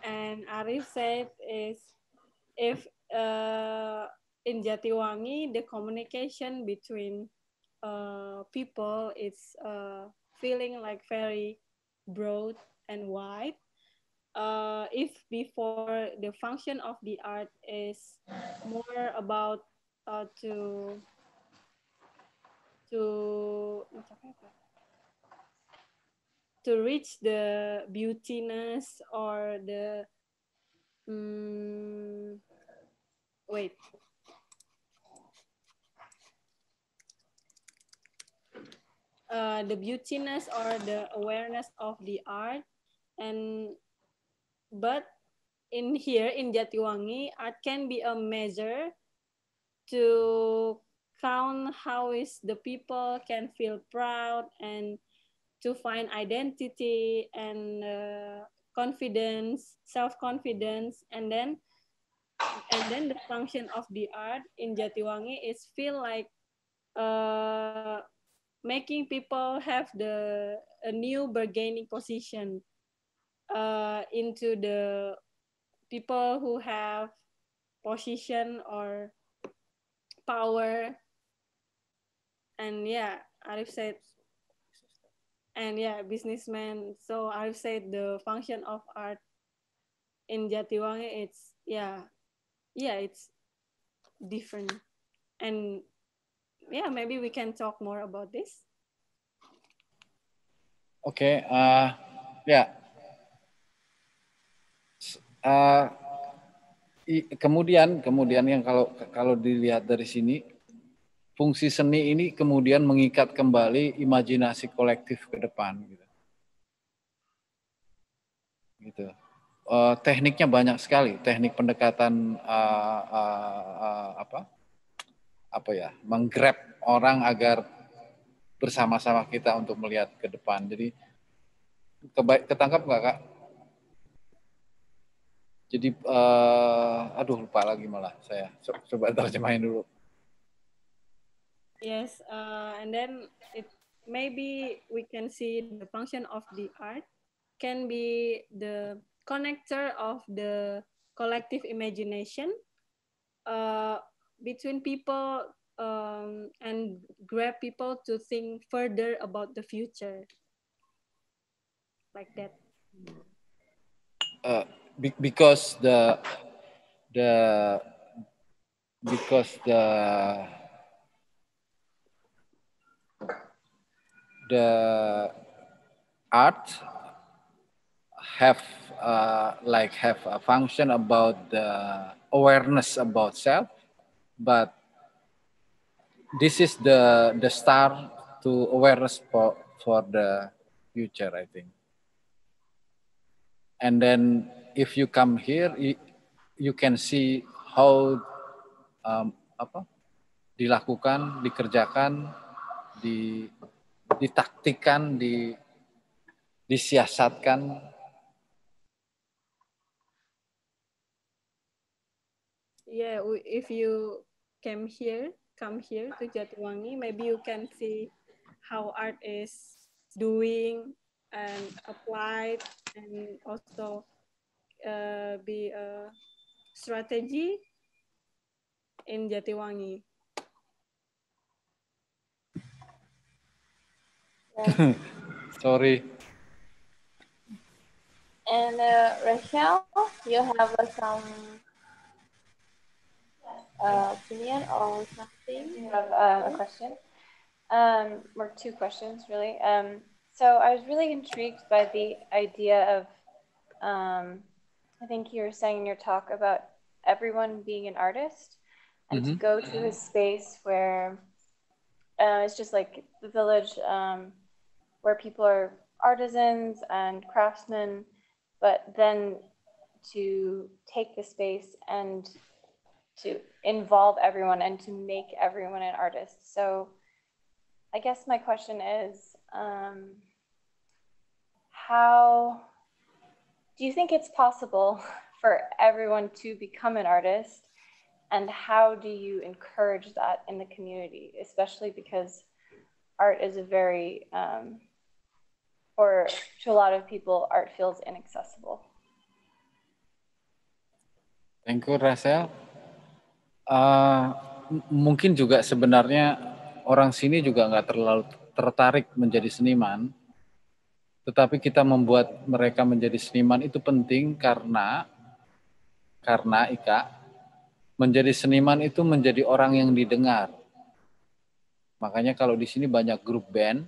And Arif said is if in Jatiwangi, the communication between people is feeling like very broad and wide. If before the function of the art is more about to reach the beautiness or the wait. The beautiness or the awareness of the art, and but in here in Jatiwangi, art can be a measure to count how is the people can feel proud and to find identity and confidence, self-confidence, and then the function of the art in Jatiwangi is feel like making people have a new bargaining position into the people who have position or power. And yeah, Arif said, and yeah, businessman. So Arif said the function of art in Jatiwangi, it's it's different. And yeah, maybe we can talk more about this.
Oke, ya. Kemudian yang kalau dilihat dari sini, fungsi seni ini kemudian mengikat kembali imajinasi kolektif ke depan, gitu. Tekniknya banyak sekali, teknik pendekatan menggrab orang agar bersama-sama kita untuk melihat ke depan. Jadi ketangkap nggak, Kak? Jadi aduh lupa lagi malah saya. Coba terjemahin dulu.
Yes, and then maybe we can see the function of the art can be the connector of the collective imagination between people and grab people to think further about the future, like that.
Because the art have a function about the awareness about self, but this is the start to awareness for the future, I think. And then if you come here, you can see how dilakukan, dikerjakan, ditaktikan, disiasatkan.
Yeah, if you come here to Jatiwangi, maybe you can see how art is doing and applied, and also be a strategy in Jatiwangi.
Yeah.
Sorry.
And Rachel, you have some opinion or something?
A question, or two questions really. So I was really intrigued by the idea of, I think you were saying in your talk about everyone being an artist, and to go to a space where it's just like the village, where people are artisans and craftsmen, but then to take the space and to involve everyone and to make everyone an artist. So I guess my question is, how do you think it's possible for everyone to become an artist, and how do you encourage that in the community, especially because art is a very, or to a lot of people, art feels inaccessible?
Thank you, Rasel. Mungkin juga sebenarnya orang sini juga nggak terlalu tertarik menjadi seniman, tetapi kita membuat mereka menjadi seniman itu penting karena Ika, menjadi seniman itu menjadi orang yang didengar. Makanya kalau di sini banyak grup band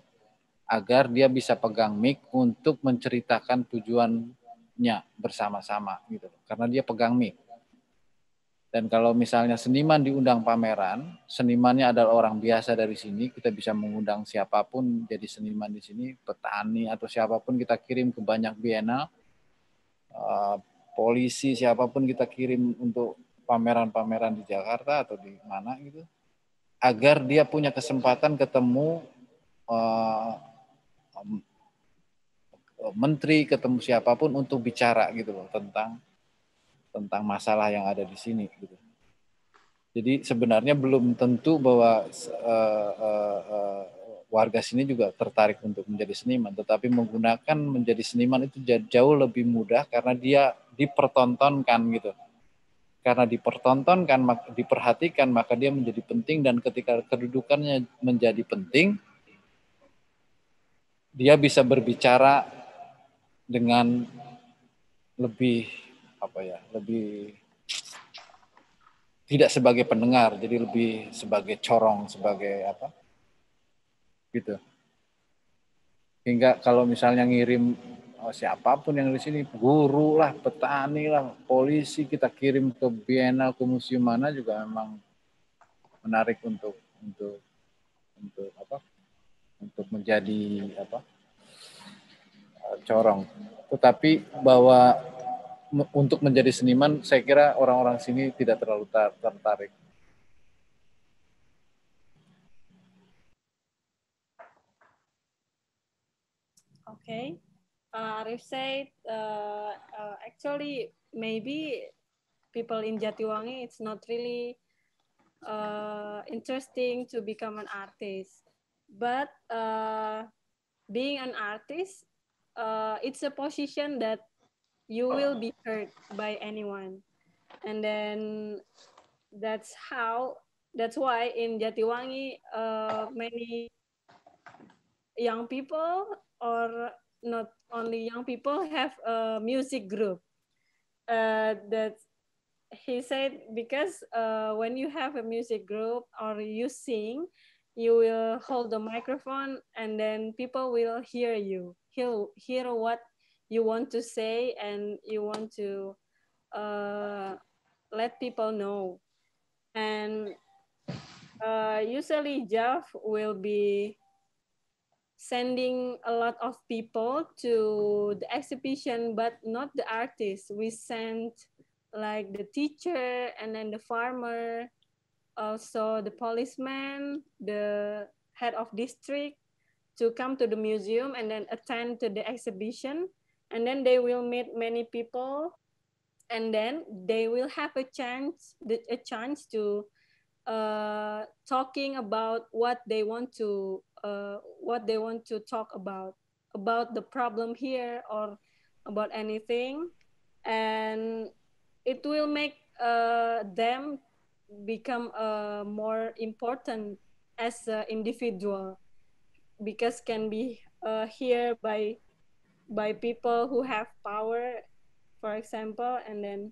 agar dia bisa pegang mic untuk menceritakan tujuannya bersama-sama gitu, karena dia pegang mic. Dan kalau misalnya seniman diundang pameran, senimannya adalah orang biasa dari sini, kita bisa mengundang siapapun jadi seniman di sini, petani atau siapapun kita kirim ke banyak bienal, polisi siapapun kita kirim untuk pameran-pameran di Jakarta atau di mana gitu, agar dia punya kesempatan ketemu menteri, ketemu siapapun untuk bicara gitu loh tentang masalah yang ada di sini gitu. Jadi sebenarnya belum tentu bahwa warga sini juga tertarik untuk menjadi seniman, tetapi menggunakan menjadi seniman itu jauh lebih mudah karena dia dipertontonkan gitu. Karena dipertontonkan, diperhatikan, maka dia menjadi penting, dan ketika kedudukannya menjadi penting, dia bisa berbicara dengan lebih lebih tidak sebagai pendengar, jadi lebih sebagai corong, sebagai apa gitu. Hingga kalau misalnya ngirim siapapun yang di sini, guru lah, petani lah, polisi, kita kirim ke bienal, ke museum mana juga memang menarik untuk menjadi corong. Tetapi bahwa untuk menjadi seniman, saya kira orang-orang sini tidak terlalu tertarik.
Okay. Arif said, actually, maybe people in Jatiwangi, it's not really interesting to become an artist. But being an artist, it's a position that you will be heard by anyone. And then that's why in Jatiwangi, many young people, or not only young people, have a music group. That he said, because when you have a music group or you sing, you will hold the microphone and then people will hear you. He'll hear what you want to say and you want to let people know. And usually JAF will be sending a lot of people to the exhibition, but not the artists. We sent like the teacher and then the farmer, also the policeman, the head of district, to come to the museum and then attend to the exhibition. And then they will meet many people, and then they will have a chance to talking about what they want to talk about the problem here or about anything, and it will make them become more important as an individual, because can be here by people who have power, for example. And then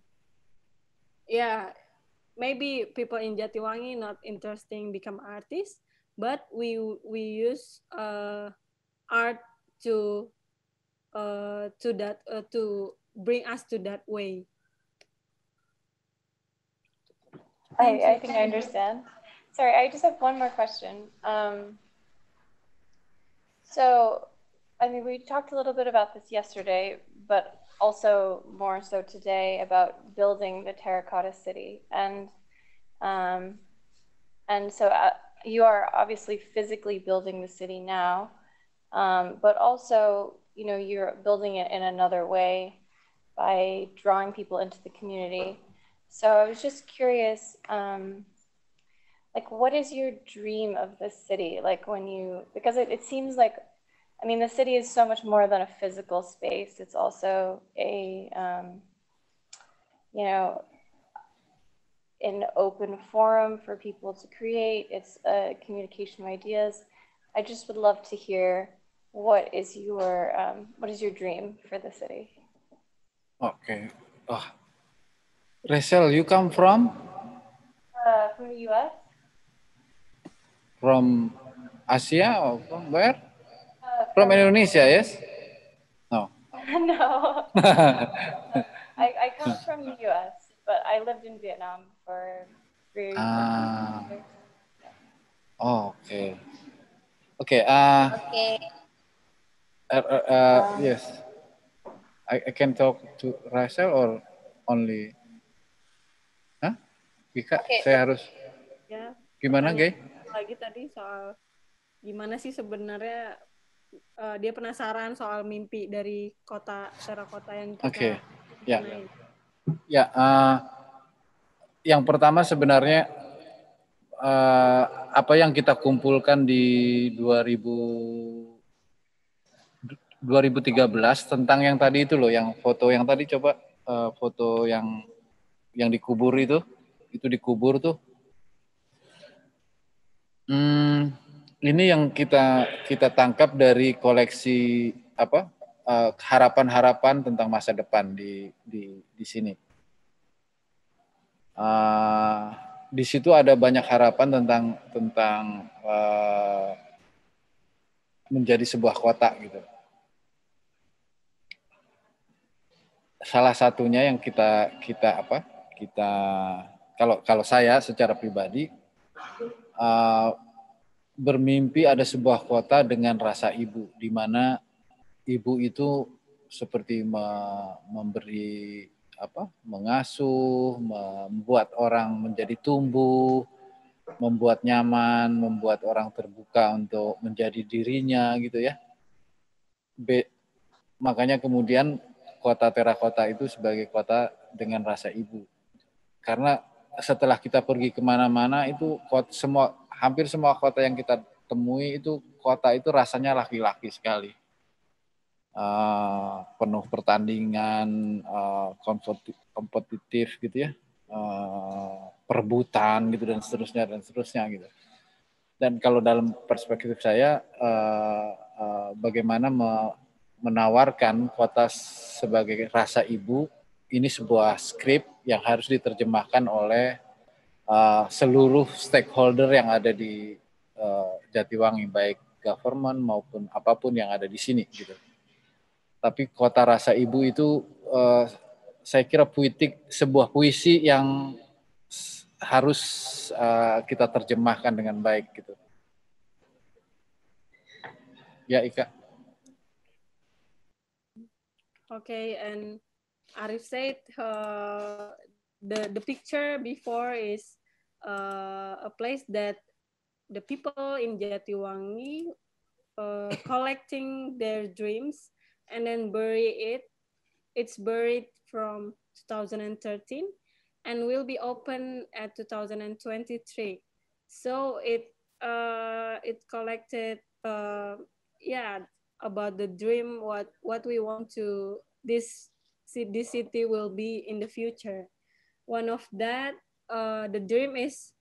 maybe people in Jatiwangi not interesting become artists, but we use art to bring us to that way.
I think I understand. Sorry, I just have one more question. So, I mean, we talked a little bit about this yesterday, but also more so today about building the terracotta city. And so you are obviously physically building the city now, but also, you know, you're building it in another way by drawing people into the community. So I was just curious, like, what is your dream of the city? Like because it seems like, I mean, the city is so much more than a physical space. It's also a, you know, an open forum for people to create. It's a communication of ideas. I just would love to hear what is your dream for the city?
Okay. Oh. Rachel, you come from?
From the U.S.
From Asia or from where?
From
Indonesia, yes? No.
No. I come from the U.S., but I lived in Vietnam for 3 years.
Oh, okay. Okay. Yes. I can talk to Rachel or only? Hah? Vika, saya harus
Ya.
gimana, Gay?
Lagi tadi soal gimana sih sebenarnya dia penasaran soal mimpi dari kota terakota yang kita
rencanain. Ya, yang pertama sebenarnya apa yang kita kumpulkan di 2013 tentang yang tadi itu loh, yang foto yang tadi coba foto yang dikubur itu dikubur tuh. Ini yang kita tangkap dari koleksi apa harapan-harapan tentang masa depan di sini. Di situ ada banyak harapan tentang menjadi sebuah kota gitu. Salah satunya yang kita kalau saya secara pribadi bermimpi ada sebuah kota dengan rasa ibu, di mana ibu itu seperti memberi mengasuh, membuat orang menjadi tumbuh, membuat nyaman, membuat orang terbuka untuk menjadi dirinya gitu ya. Makanya kemudian kota terakota itu sebagai kota dengan rasa ibu. Karena setelah kita pergi kemana-mana itu hampir semua kota yang kita temui itu kota itu rasanya laki-laki sekali. Penuh pertandingan, kompetitif gitu ya, perebutan gitu dan seterusnya gitu. Dan kalau dalam perspektif saya, bagaimana menawarkan kota sebagai rasa ibu, ini sebuah skrip yang harus diterjemahkan oleh seluruh stakeholder yang ada di Jatiwangi, baik government maupun apapun yang ada di sini gitu. Tapi kota rasa ibu itu saya kira sebuah puisi yang harus kita terjemahkan dengan baik gitu. Ya, Ika.
Okay, and Arif said the picture before is a place that the people in Jatiwangi collecting their dreams and then bury it. It's buried from 2013 and will be open at 2023. So it collected about the dream, what we want to this city will be in the future. One of that, the dream is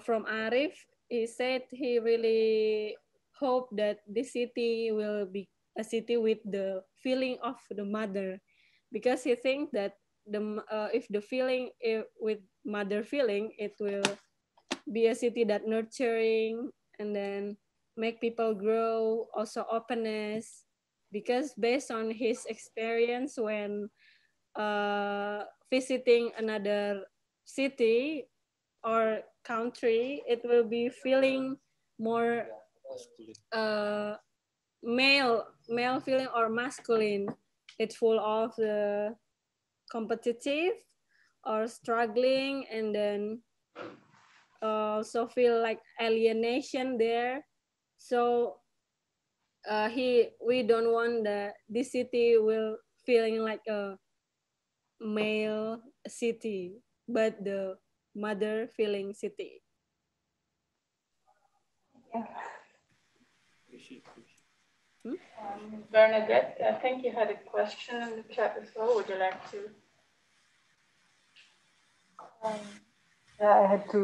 from Arif. He said he really hope that this city will be a city with the feeling of the mother, because he thinks that if the feeling with mother feeling, it will be a city that nurturing and then make people grow, also openness, because based on his experience when visiting another city or country, it will be feeling more male feeling or masculine. It's full of the competitive or struggling, and then also feel like alienation there. So we don't want this city will feeling like a male city, but the mother feeling city.
Bernadette, I think you had a question in the chat as well. Would you like to?
Yeah, I had to.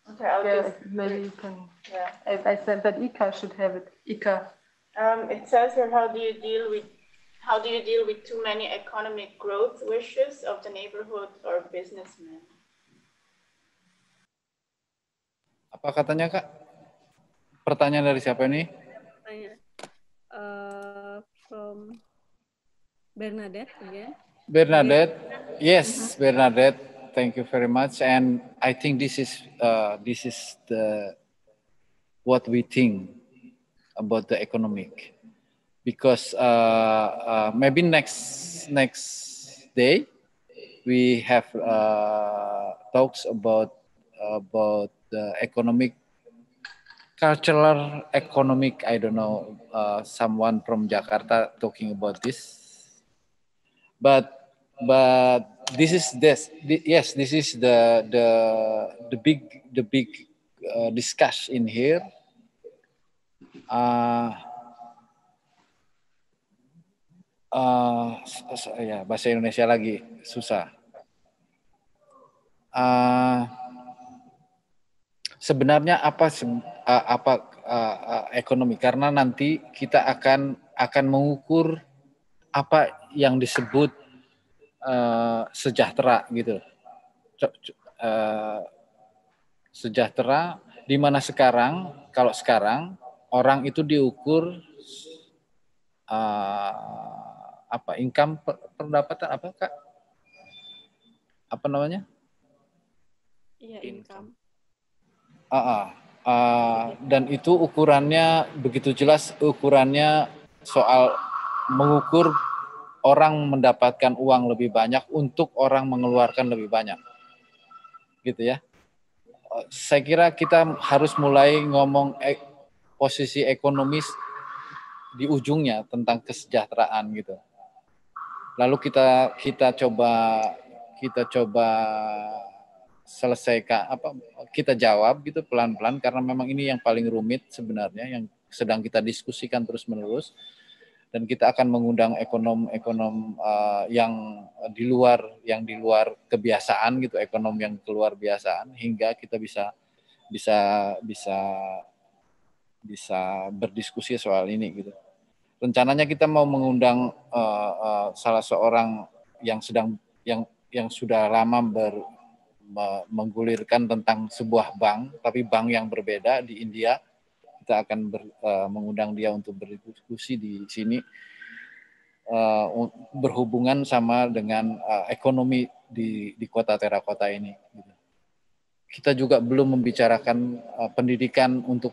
Okay, I'll
Yeah,
just
maybe you can.
yeah.
I said that Ika should have it. Ika.
It says here, how do you deal with too many economic growth wishes of the neighborhood or businessmen?
Apa katanya Kak? Pertanyaan dari siapa ini?
From Bernadette again.
Bernadette, yes, Bernadette. Thank you very much. And I think this is the what we think about the economic, because maybe next day we have talks about the economic, cultural economic. I don't know, someone from Jakarta talking about this, but this is yes, this is the big discuss in here. Ya, bahasa Indonesia lagi susah. Sebenarnya apa ekonomi, karena nanti kita akan mengukur apa yang disebut sejahtera gitu. Sejahtera di mana sekarang, kalau sekarang orang itu diukur apa, income, pendapatan apa Kak? Apa namanya?
Iya, income.
Dan itu ukurannya begitu jelas, ukurannya soal mengukur orang mendapatkan uang lebih banyak untuk orang mengeluarkan lebih banyak, gitu ya. Saya kira kita harus mulai ngomong posisi ekonomis di ujungnya tentang kesejahteraan gitu. Lalu kita coba selesaikan, kita jawab gitu pelan-pelan, karena memang ini yang paling rumit sebenarnya, yang sedang kita diskusikan terus-menerus, dan kita akan mengundang ekonom yang di luar kebiasaan gitu, ekonom yang keluar biasaan, hingga kita bisa berdiskusi soal ini gitu. Rencananya kita mau mengundang salah seorang yang sudah lama menggulirkan tentang sebuah bank, tapi bank yang berbeda di India. Kita akan mengundang dia untuk berdiskusi di sini, berhubungan sama dengan ekonomi di kota terakota ini. Kita juga belum membicarakan pendidikan, untuk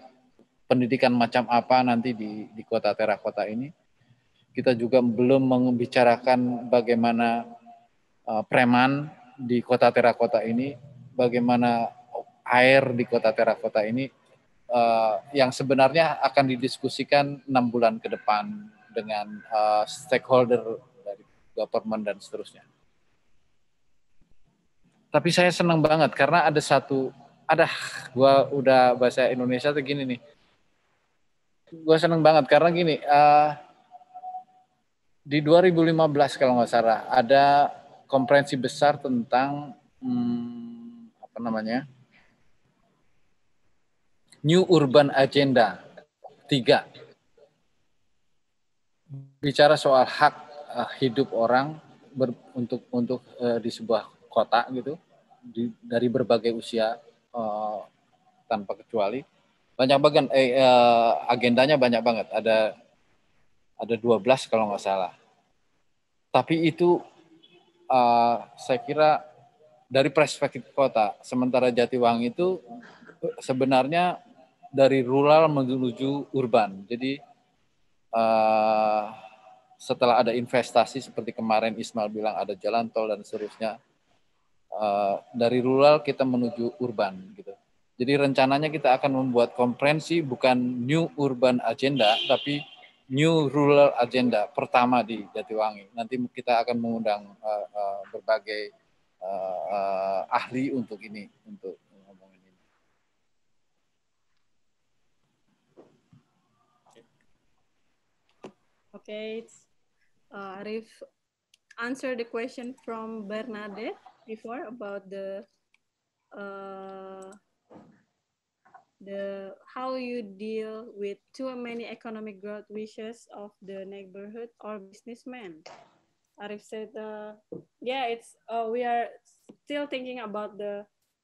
pendidikan macam apa nanti di kota terakota ini. Kita juga belum membicarakan bagaimana preman di kota terakota ini, bagaimana air di kota terakota ini, yang sebenarnya akan didiskusikan 6 bulan ke depan dengan stakeholder dari government dan seterusnya. Tapi saya senang banget karena gua udah bahasa Indonesia tuh gini nih. Gua senang banget karena gini, di 2015 kalau nggak salah ada konferensi besar tentang New Urban Agenda 3, bicara soal hak hidup orang untuk di sebuah kota gitu, dari berbagai usia tanpa kecuali. Banyak banget agendanya, banyak banget, ada 12 kalau nggak salah. Tapi itu saya kira dari perspektif kota, sementara Jatiwangi itu sebenarnya dari rural menuju urban. Jadi setelah ada investasi seperti kemarin Ismail bilang ada jalan tol dan seterusnya, dari rural kita menuju urban gitu. Jadi rencananya kita akan membuat konferensi bukan New Urban Agenda, tapi New Rural Agenda pertama di Jatiwangi. Nanti kita akan mengundang berbagai ahli untuk ini, untuk ngomongin ini.
Okay, Arif answer the question from Bernadette before about the how you deal with too many economic growth wishes of the neighborhood or businessmen. Arif said, yeah, it's we are still thinking about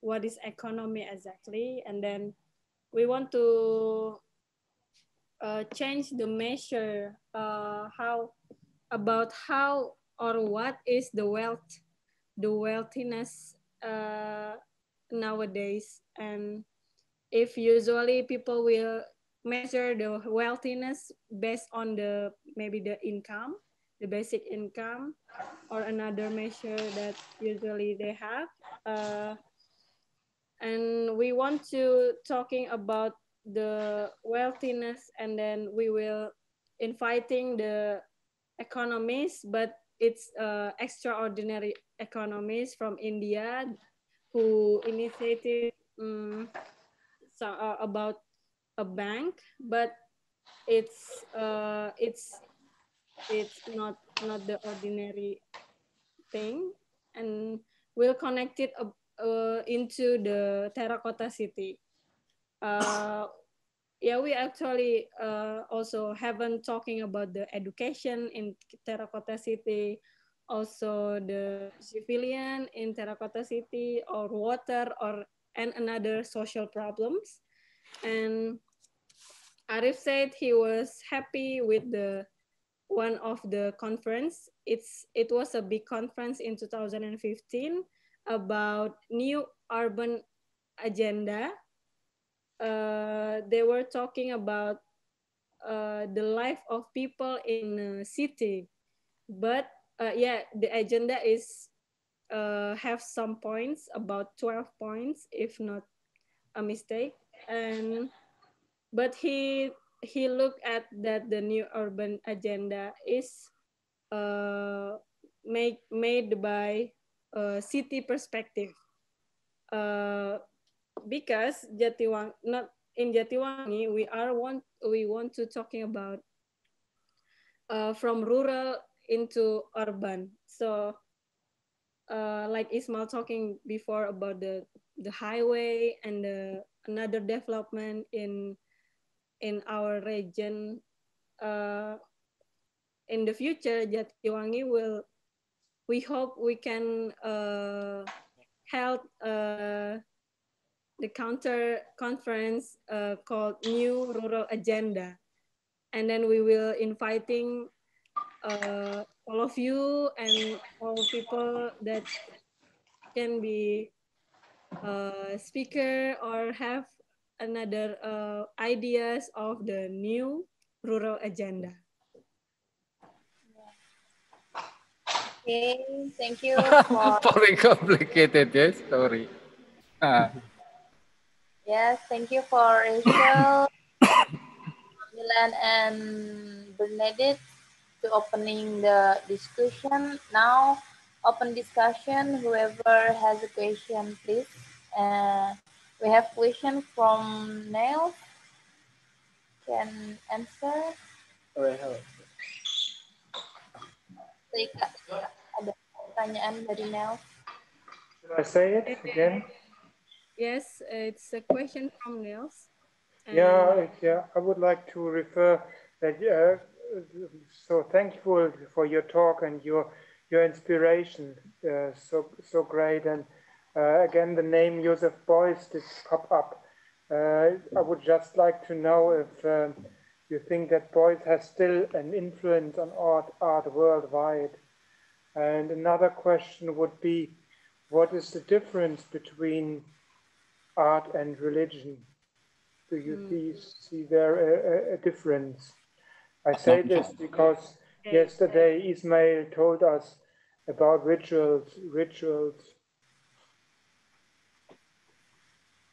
what is economy exactly, and then we want to change the measure how or what is the wealthiness nowadays, and if usually people will measure the wealthiness based on maybe the income, the basic income, or another measure that usually they have. And we want to talking about the wealthiness, and then we will inviting the economists, but it's extraordinary economists from India who initiated about a bank, but it's not the ordinary thing, and we'll connect it into the Terracotta City. Yeah, we actually also haven't talking about the education in Terracotta City, also the civilian in Terracotta City, or water, and another social problems. And Arif said he was happy with one of the conference. It was a big conference in 2015 about new urban agenda. They were talking about the life of people in a city, but yeah, the agenda is have some points, about 12 points, if not a mistake. But he looked at that the new urban agenda is made by city perspective, because not in Jatiwangi we want to talking about from rural into urban. So like Ismail talking before about the highway and another development in our region. In the future, Jatiwangi we hope we can held the counter conference called New Rural Agenda, and then we will inviting all of you and all people that can be speaker or have another ideas of the new rural agenda.
Okay, thank you for
Very complicated, yes, sorry.
yes, thank you for Rachel, Milan, and Bernadette to opening the discussion. Now, open discussion. Whoever has a question, please. We have question from Neil. Can answer. Ada pertanyaan dari Neil.
Should I say it again?
Yes, it's a question from Niels.
Yeah, I would like to refer that. So thankful for your talk and your inspiration. So great. And again, the name Joseph Beuys did pop up. I would just like to know if you think that Beuys has still an influence on art worldwide. And another question would be, what is the difference between art and religion? Do you see there a difference? I say this because yesterday Ismail told us about rituals.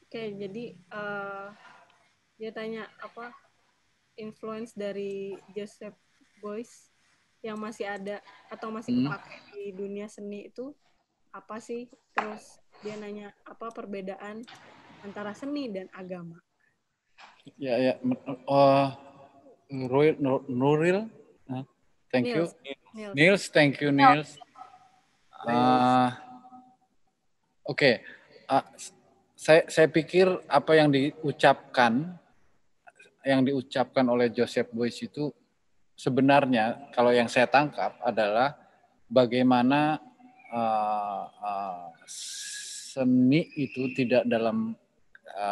Oke, jadi dia tanya apa influence dari Joseph Beuys yang masih ada atau masih kepake di dunia seni itu apa sih? Terus dia nanya apa perbedaan antara seni dan agama.
Ya. Nuril, thank you. Niels, thank you, Niels. Okay. saya pikir apa yang diucapkan oleh Joseph Beuys itu sebenarnya kalau yang saya tangkap adalah bagaimana seni itu tidak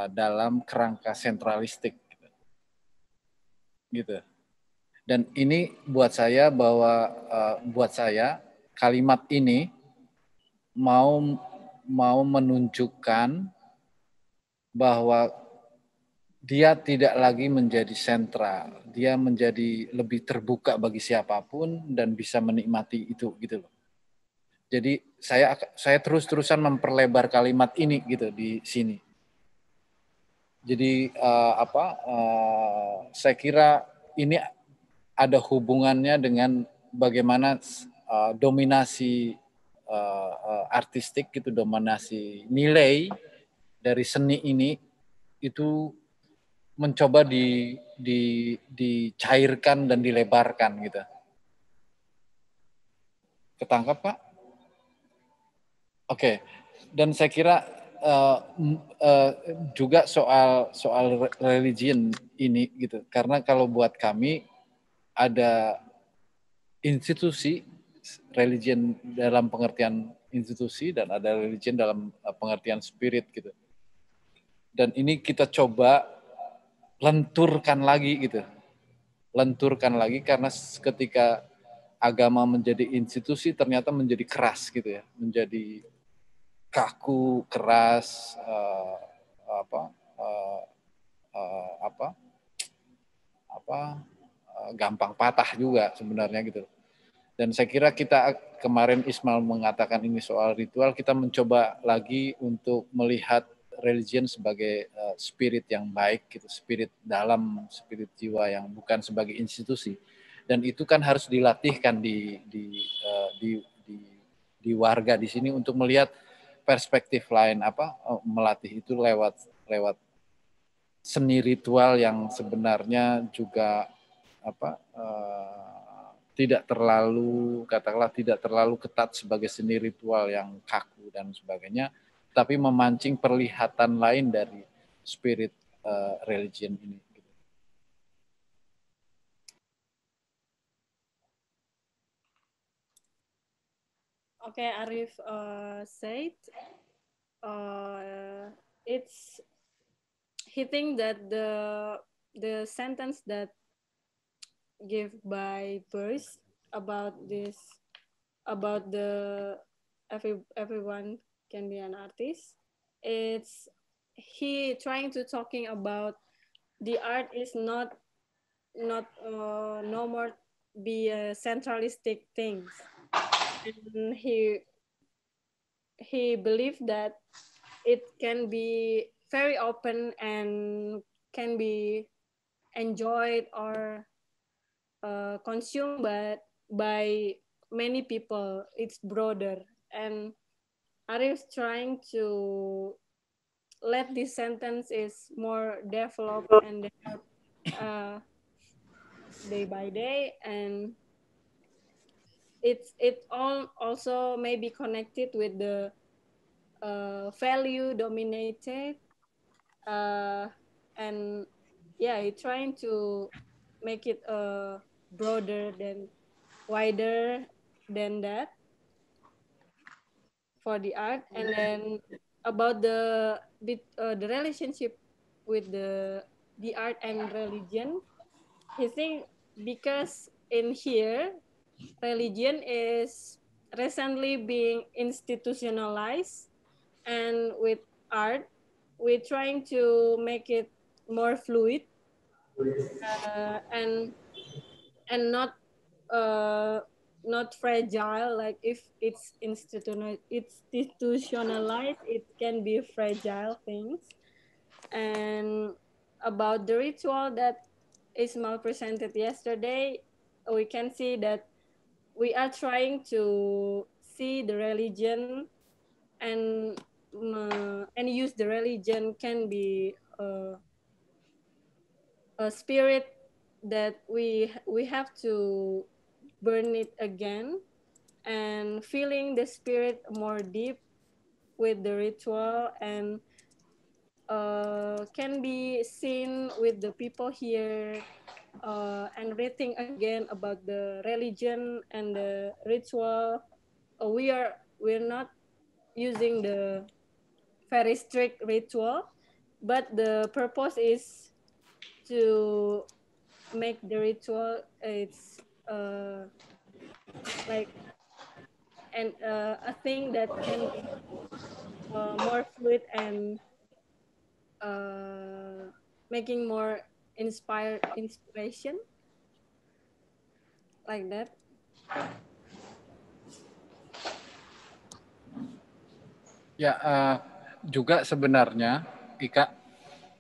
dalam kerangka sentralistik gitu. Dan ini buat saya kalimat ini mau menunjukkan bahwa dia tidak lagi menjadi sentral, dia menjadi lebih terbuka bagi siapapun dan bisa menikmati itu gitu loh. Jadi saya terus-terusan memperlebar kalimat ini gitu di sini. Jadi saya kira ini ada hubungannya dengan bagaimana dominasi artistik gitu, dominasi nilai dari seni ini itu mencoba dicairkan dan dilebarkan gitu. Ketangkap, Pak? Oke. Dan saya kira juga soal religion ini gitu. Karena kalau buat kami ada institusi religion dalam pengertian institusi dan ada religion dalam pengertian spirit gitu. Dan ini kita coba lenturkan lagi gitu. Lenturkan lagi karena ketika agama menjadi institusi ternyata menjadi keras gitu ya, menjadi kaku, keras, gampang patah juga sebenarnya gitu. Dan saya kira kita kemarin Ismail mengatakan ini soal ritual, kita mencoba lagi untuk melihat religion sebagai spirit yang baik gitu, spirit dalam, spirit jiwa yang bukan sebagai institusi. Dan itu kan harus dilatihkan di warga di sini untuk melihat perspektif lain, melatih itu lewat seni ritual yang sebenarnya juga tidak terlalu ketat sebagai seni ritual yang kaku dan sebagainya, tapi memancing perlihatan lain dari spirit religion ini.
Okay, Arif said he think that the sentence that give by Beuys about everyone can be an artist, it's he trying to talking about the art is not no more be a centralistic things, and he believed that it can be very open and can be enjoyed or consumed by many people. It's broader, and Arif's trying to let this sentence is more developed and day by day, and it all also may be connected with the value dominated, and yeah, he trying to make it broader than wider than that for the art. And then about the relationship with the art and religion, he think because in here religion is recently being institutionalized, and with art we're trying to make it more fluid and not fragile. Like if it's institutionalized, it can be fragile things. And about the ritual that Ismail presented yesterday, we can see that we are trying to see the religion and use the religion can be a spirit that we have to burn it again, and feeling the spirit more deep with the ritual, and can be seen with the people here and rethink again about the religion and the ritual. We're not using the very strict ritual, but the purpose is to make the ritual it's like a thing that can be more fluid and making more inspiration like that.
Ya, juga sebenarnya, Ika,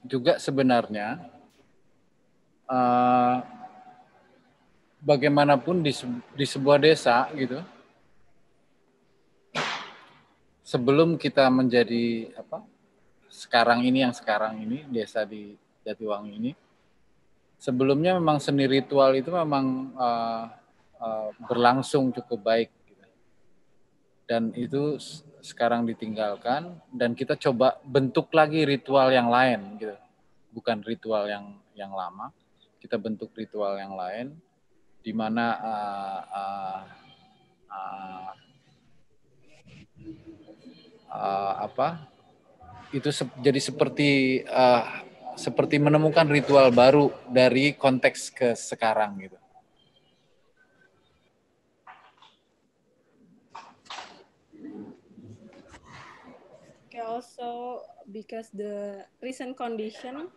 juga sebenarnya bagaimanapun di sebuah desa gitu, sebelum kita menjadi sekarang ini desa di Jatiwangi ini, sebelumnya memang seni ritual itu memang berlangsung cukup baik gitu. Dan itu sekarang ditinggalkan dan kita coba bentuk lagi ritual yang lain gitu, bukan ritual yang lama, kita bentuk ritual yang lain di mana itu jadi seperti menemukan ritual baru dari konteks ke sekarang gitu.
Also, because the recent condition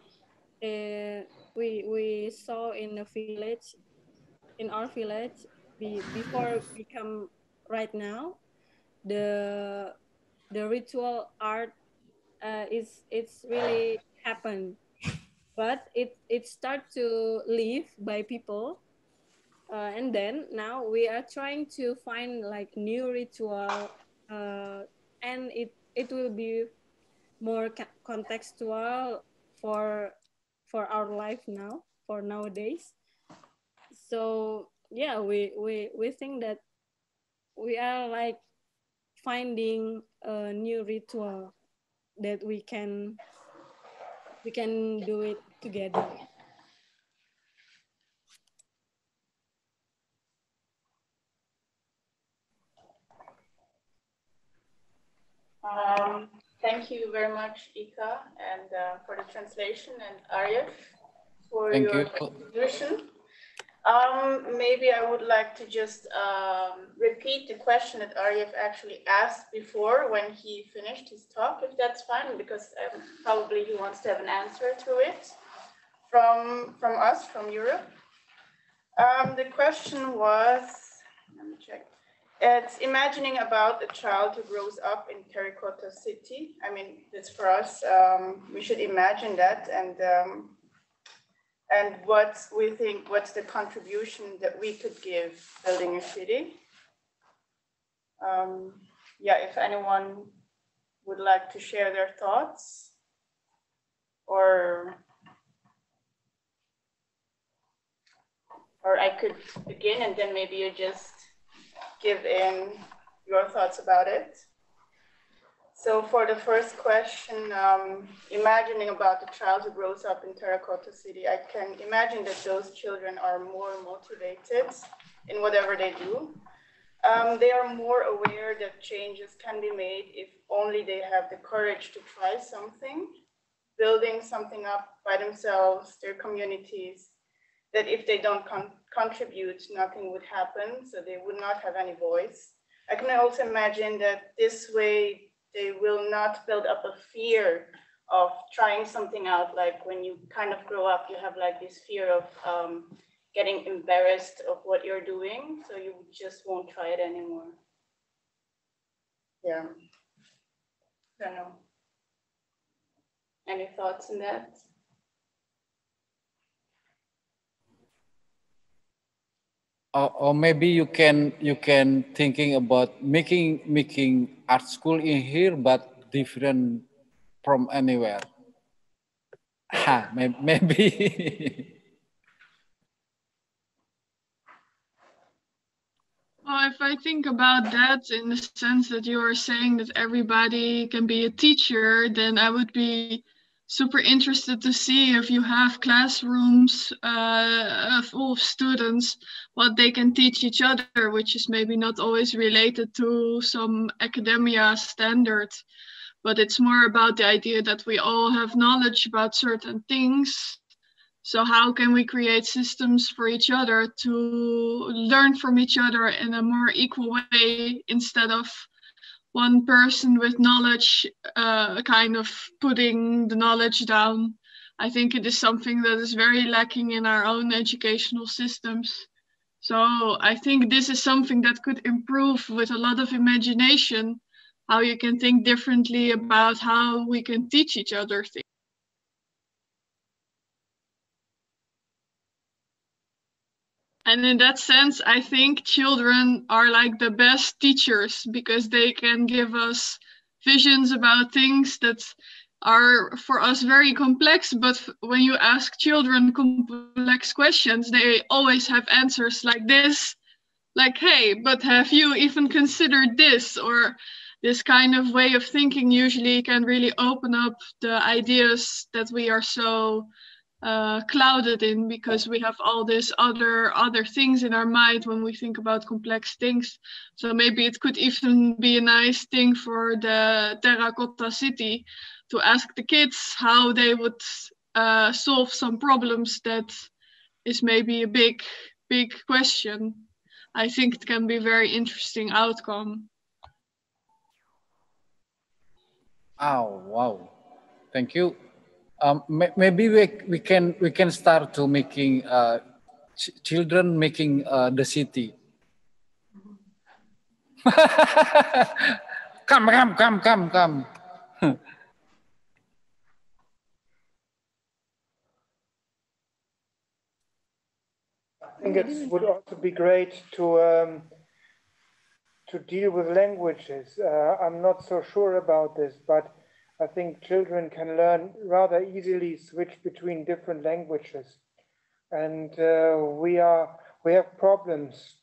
we saw in our village before become right now, the ritual art it's really happened, but it start to live by people, and then now we are trying to find like new ritual, and it will be more contextual for our life now, for nowadays. So yeah, we think that we are like finding a new ritual that we can do it together.
Thank you very much, Ika, and for the translation, and Arif for
Thank
your
you.
contribution. Maybe I would like to just repeat the question that Arif actually asked before when he finished his talk, if that's fine, because probably he wants to have an answer to it from us, from Europe. The question was, let me check. It's imagining about a child who grows up in Terracotta City. I mean, that's for us. We should imagine that, and what we think, what's the contribution that we could give building a city. Yeah, if anyone would like to share their thoughts, or I could begin and then maybe you just give in your thoughts about it. So for the first question, imagining about the child who grows up in Terracotta City, I can imagine that those children are more motivated in whatever they do. They are more aware that changes can be made if only they have the courage to try something, building something up by themselves, their communities, that if they don't contribute, nothing would happen, so they would not have any voice. I can also imagine that this way they will not build up a fear of trying something out. Like when you kind of grow up, you have like this fear of getting embarrassed of what you're doing, so you just won't try it anymore. Yeah, I don't know. Any thoughts on that?
Or maybe you can thinking about making art school in here, but different from anywhere. Maybe.
Well, if I think about that in the sense that you are saying that everybody can be a teacher, then I would be super interested to see if you have classrooms full of students, what they can teach each other, which is maybe not always related to some academia standard, but it's more about the idea that we all have knowledge about certain things. So how can we create systems for each other to learn from each other in a more equal way, instead of one person with knowledge kind of putting the knowledge down. I think it is something that is very lacking in our own educational systems. So I think this is something that could improve with a lot of imagination, how you can think differently about how we can teach each other things. And in that sense, I think children are like the best teachers, because they can give us visions about things that are for us very complex. But when you ask children complex questions, they always have answers like this, like, hey, but have you even considered this? Or this kind of way of thinking usually can really open up the ideas that we are so clouded in, because we have all these other things in our mind when we think about complex things. So maybe it could even be a nice thing for the Terracotta City to ask the kids how they would solve some problems that is maybe a big question. I think it can be a very interesting outcome.
Oh, wow. Thank you. Maybe we can start to making children making the city. Come.
I think it would also be great to deal with languages. I'm not so sure about this, but I think children can learn rather easily switch between different languages, and we have problems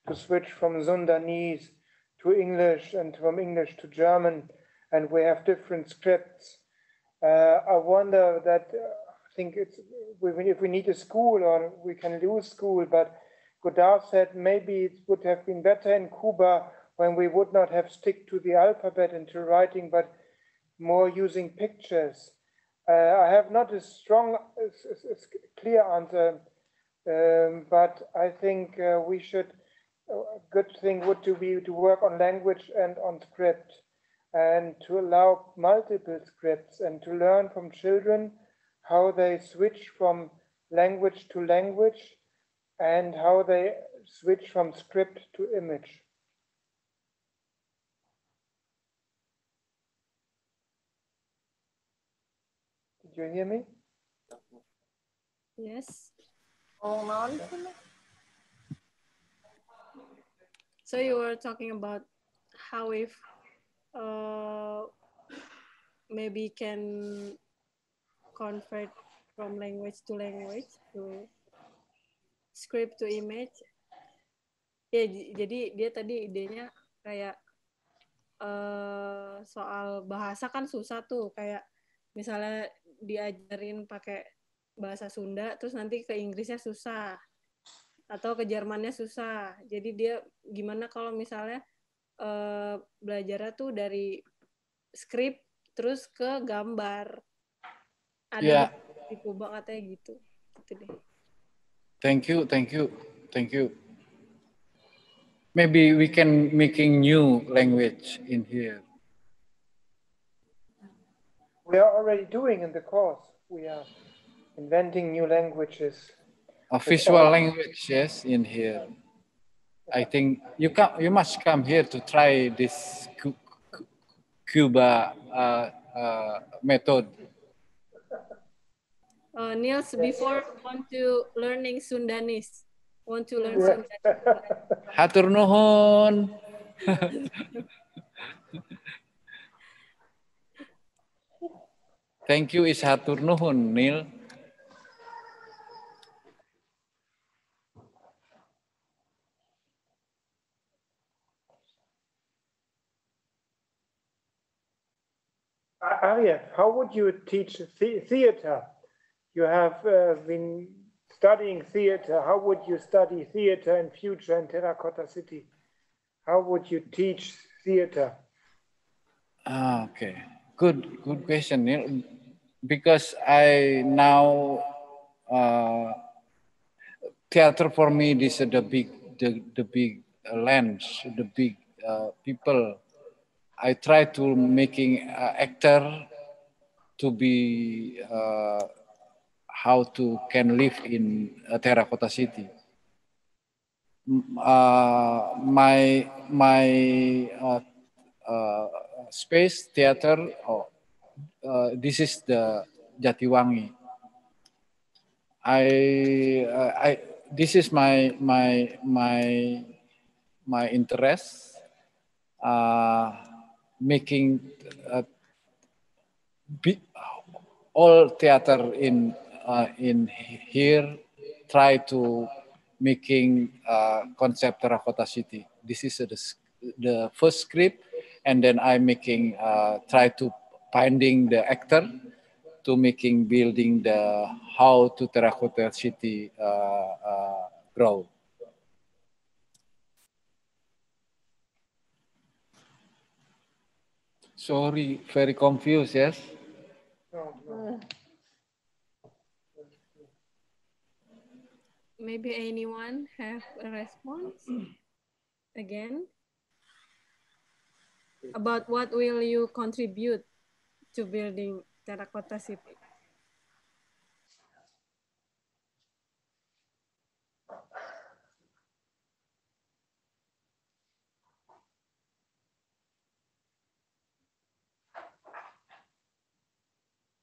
to switch from Sundanese to English and from English to German, and we have different scripts. I wonder that I think if we need a school, or we can lose school, but Godard said maybe it would have been better in Cuba when we would not have stick to the alphabet and to writing, but more using pictures. I have not a strong, clear answer, but I think we should, a good thing would be to work on language and on script, and to allow multiple scripts, and to learn from children how they switch from language to language, and how they switch from script to image. Did you hear me?
Yes.
Oh, no.
So you were talking about how if maybe can convert from language to script to image. Ya, jadi dia tadi idenya kayak soal bahasa kan susah tuh, kayak misalnya diajarin pakai bahasa Sunda terus nanti ke Inggrisnya susah atau ke Jermannya susah. Jadi dia gimana kalau misalnya belajarnya tuh dari skrip terus ke gambar. Ada di Kuba katanya gitu. Gitu deh.
Thank you. Maybe we can making new language in here.
We are already doing in the course. We are inventing new languages.
A visual language, yes, in here. I think you must come here to try this Cuba method.
Niels, before want to learning Sundanese, want to learn Sundanese.
Hatur nuhun. Thank you is hatur nuhun, Neil.
Arya, how would you teach theater? You have been studying theater. How would you study theater in future in Terracotta City? How would you teach theater?
Okay, good question, Neil. Because I now theater for me is the big lens, the big people. I try to making actor to be how to can live in Terracotta City. My space theater. This is the Jatiwangi. This is my interest. Making all theater in here try to making concept Terracotta City. This is the first script, and then I making try to finding the actor to making building the how to Terracotta City grow. Sorry, very confused, yes?
Maybe anyone have a response again? About what will you contribute to building Terracotta City?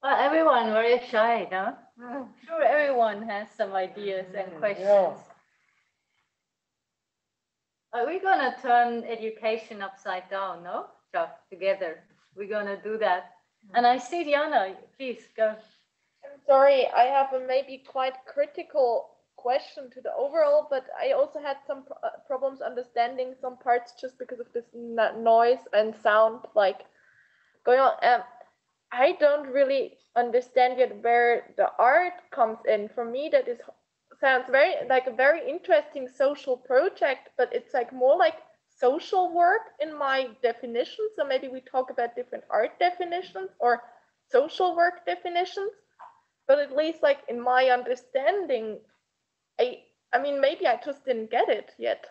Well, everyone very shy, no? I'm sure everyone has some ideas and questions. Are we gonna turn education upside down, no? Chuck, together. We're gonna do that. And I see Diana, please go.
I'm sorry, I have a maybe quite critical question to the overall, but I also had some problems understanding some parts just because of this noise and sound like going on. I don't really understand yet where the art comes in. For me, that sounds very like a very interesting social project, but it's like more like social work in my definition. So maybe we talk about different art definitions or social work definitions. But at least like in my understanding, I mean, maybe I just didn't get it yet.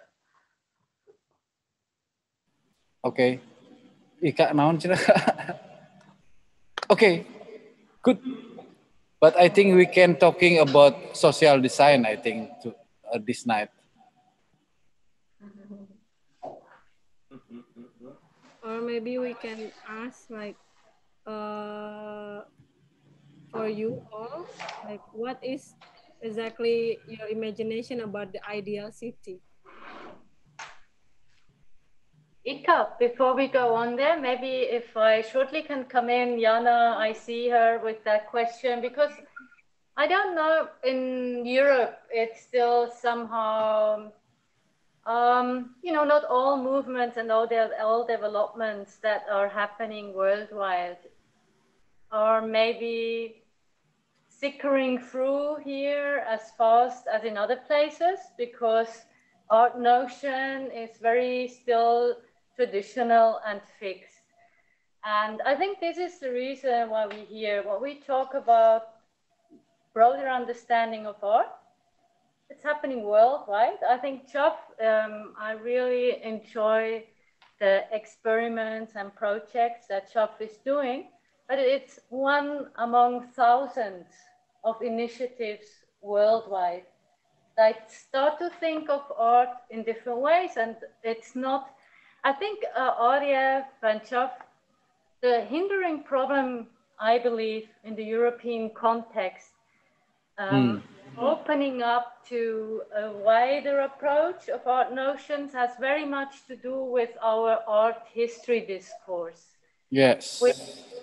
Okay. Ika naon cina? Okay, good. But I think we can talking about social design, I think, to, this night.
Or maybe we can ask like, for you all, like what is exactly your imagination about the ideal city?
Ika, before we go on there, maybe if I shortly can come in, Jana, I see her with that question, because I don't know, in Europe, it's still somehow, you know, not all movements and all developments that are happening worldwide are maybe sickering through here as fast as in other places, because art notion is very still traditional and fixed. And I think this is the reason why we hear, when we talk about broader understanding of art, it's happening worldwide. I think Chuff, I really enjoy the experiments and projects that Chuff is doing, but it's one among thousands of initiatives worldwide that start to think of art in different ways. And it's not, I think Ariev and Chuff, the hindering problem, I believe, in the European context, opening up to a wider approach of art notions has very much to do with our art history discourse.
Yes.
Which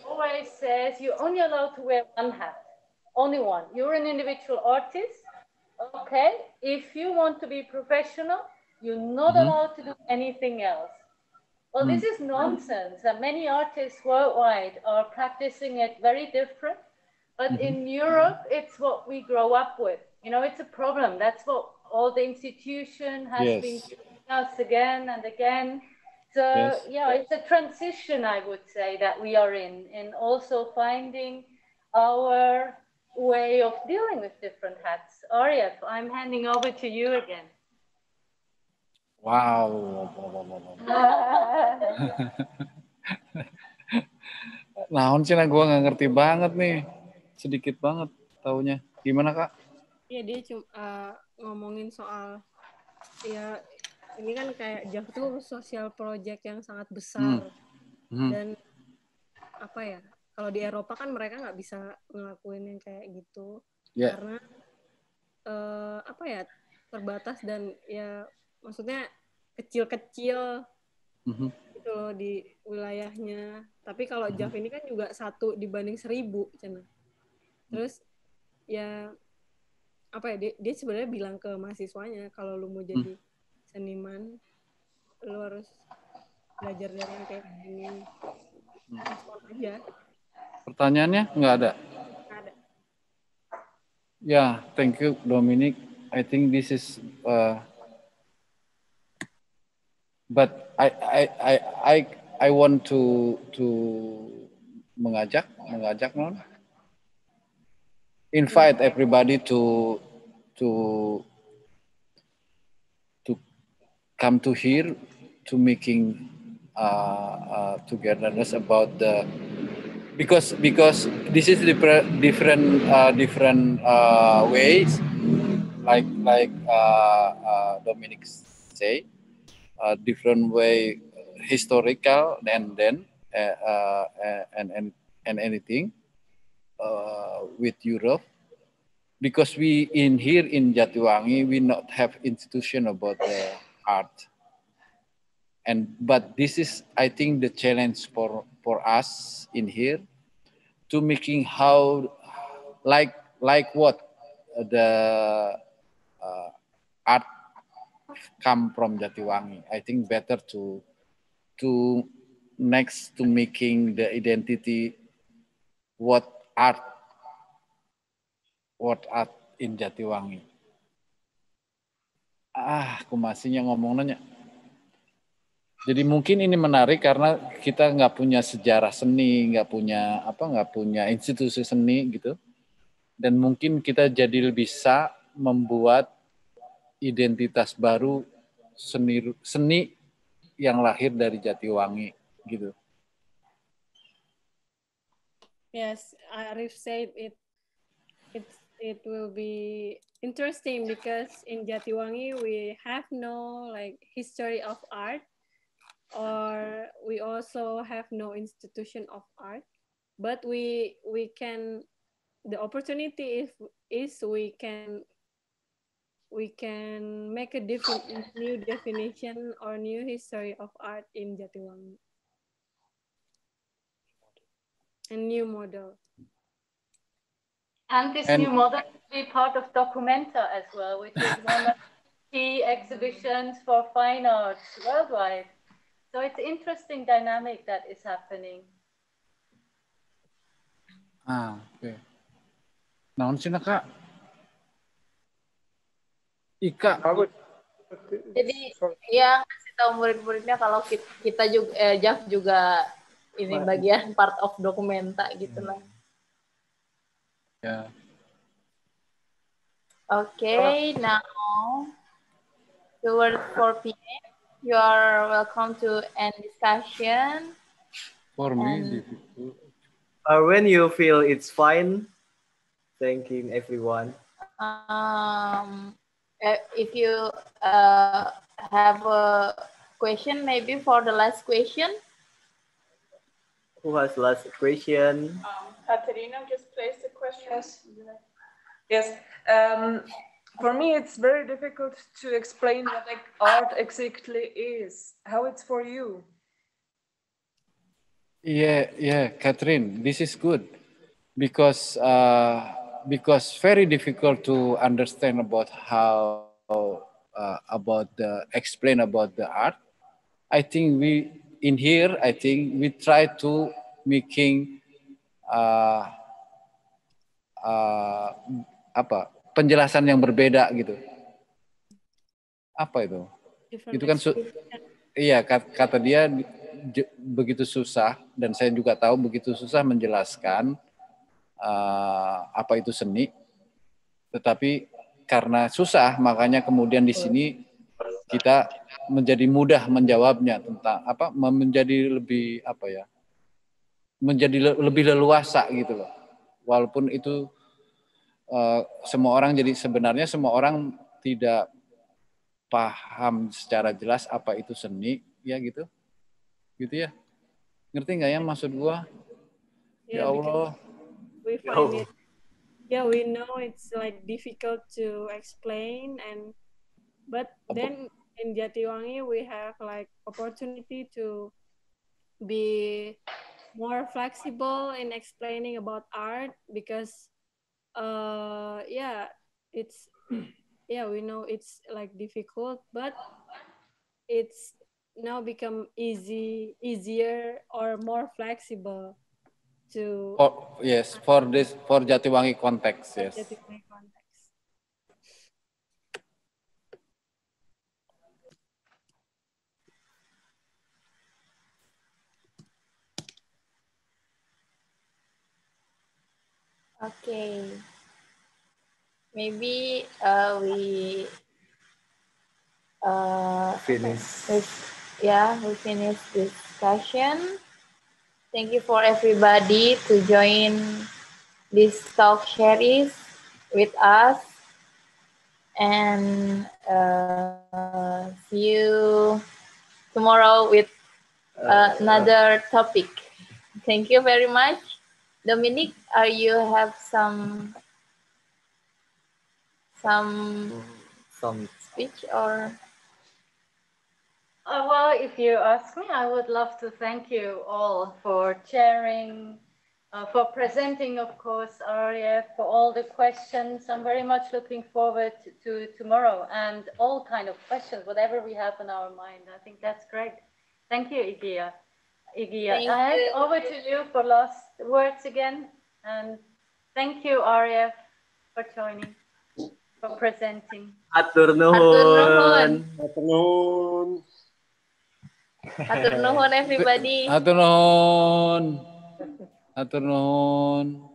always says you're only allowed to wear one hat, only one. You're an individual artist. Okay, if you want to be professional, you're not allowed to do anything else. Well, this is nonsense. Many artists worldwide are practicing it very different, but in Europe, it's what we grow up with. You know, it's a problem. That's what all the institution has been telling us again and again. So yeah, it's a transition, I would say, that we are in also finding our way of dealing with different hats. Arif, I'm handing over to you again.
Wow. Naon sih, gue nggak ngerti banget nih, sedikit banget taunya. Gimana Kak?
Iya, dia cuma ngomongin soal ya ini kan kayak JAV tuh sosial project yang sangat besar dan apa ya, kalau di Eropa kan mereka nggak bisa ngelakuin yang kayak gitu karena apa ya, terbatas dan ya maksudnya kecil-kecil gitu loh di wilayahnya. Tapi kalau JAV ini kan juga 1 banding 1000 Cina. Terus ya apa ya, dia sebenarnya bilang ke mahasiswanya kalau lu mau jadi seniman lu harus belajar dari yang kayak gini. Respon aja.
Pertanyaannya nggak ada?
Nggak ada.
Yeah, thank you Dominic. I think this is but I want to mengajak non, invite everybody to come to here to making togetherness about the because this is different ways like Dominic say. Different way, historical, and then and anything with Europe, because we here in Jatiwangi we not have institution about the art, but this is I think the challenge for us in here to making how like what the art come from Jatiwangi. I think better to next to making the identity what art in Jatiwangi. Kumasinya ngomongnya. Jadi mungkin ini menarik karena kita nggak punya sejarah seni, nggak punya institusi seni gitu, dan mungkin kita jadi bisa membuat identitas baru seni yang lahir dari Jatiwangi gitu.
Yes, Arif said it will be interesting because in Jatiwangi we have no like history of art, or we also have no institution of art, but we can, the opportunity is we can make a new definition or new history of art in Jatiwangi. A new model.
And this new model will be part of Documenta as well, which is one of the key exhibitions for fine arts worldwide. So it's an interesting dynamic that is happening.
Okay. Naon sih Kak? Ika.
Jadi ya kasih tahu murid-muridnya kalau kita juga JAV juga ini bagian part of Documenta gitu lah.
Ya.
Okay, now towards 4 p.m. You are welcome to end discussion.
For me, difficult.
When you feel it's fine, thanking everyone.
If you have a question, maybe for the last question.
Who has last question?
Katerina just placed a question. Yes. For me, it's very difficult to explain what art exactly is, how it's for you.
Yeah, Catherine, this is good because very difficult to understand about how explain about the art. I think in here, I think we try to making penjelasan yang berbeda gitu. Apa itu? Itu kan iya, kata dia begitu susah, dan saya juga tahu begitu susah menjelaskan apa itu seni. Tetapi karena susah, makanya kemudian di sini kita menjadi mudah menjawabnya tentang menjadi lebih menjadi lebih leluasa gitu loh. Walaupun itu semua orang, jadi sebenarnya semua orang tidak paham secara jelas apa itu seni, ya gitu ya. Ngerti nggak ya maksud gua? Ya Allah.
We find it. Yeah, we know it's like difficult to explain, but then in Jatiwangi we have like opportunity to be more flexible in explaining about art, because we know it's like difficult, but it's now become easier or more flexible to
for Jatiwangi context, yes.
Jatiwangi context.
Okay. Maybe we
finish.
We finish this discussion. Thank you for everybody to join this talk series with us, and see you tomorrow with another topic. Thank you very much. Dominic, you have some speech or?
Well, if you ask me, I would love to thank you all for sharing, for presenting, of course, Arya, for all the questions. I'm very much looking forward to tomorrow, and all kind of questions, whatever we have in our mind. I think that's great. Thank you, Igia. I hand over to you for last words again. And thank you, Arya, for joining, for presenting.
Atur nuhun.
Atur nuhun. Atur nuhun, everybody.
Atur nuhun. Atur nuhun.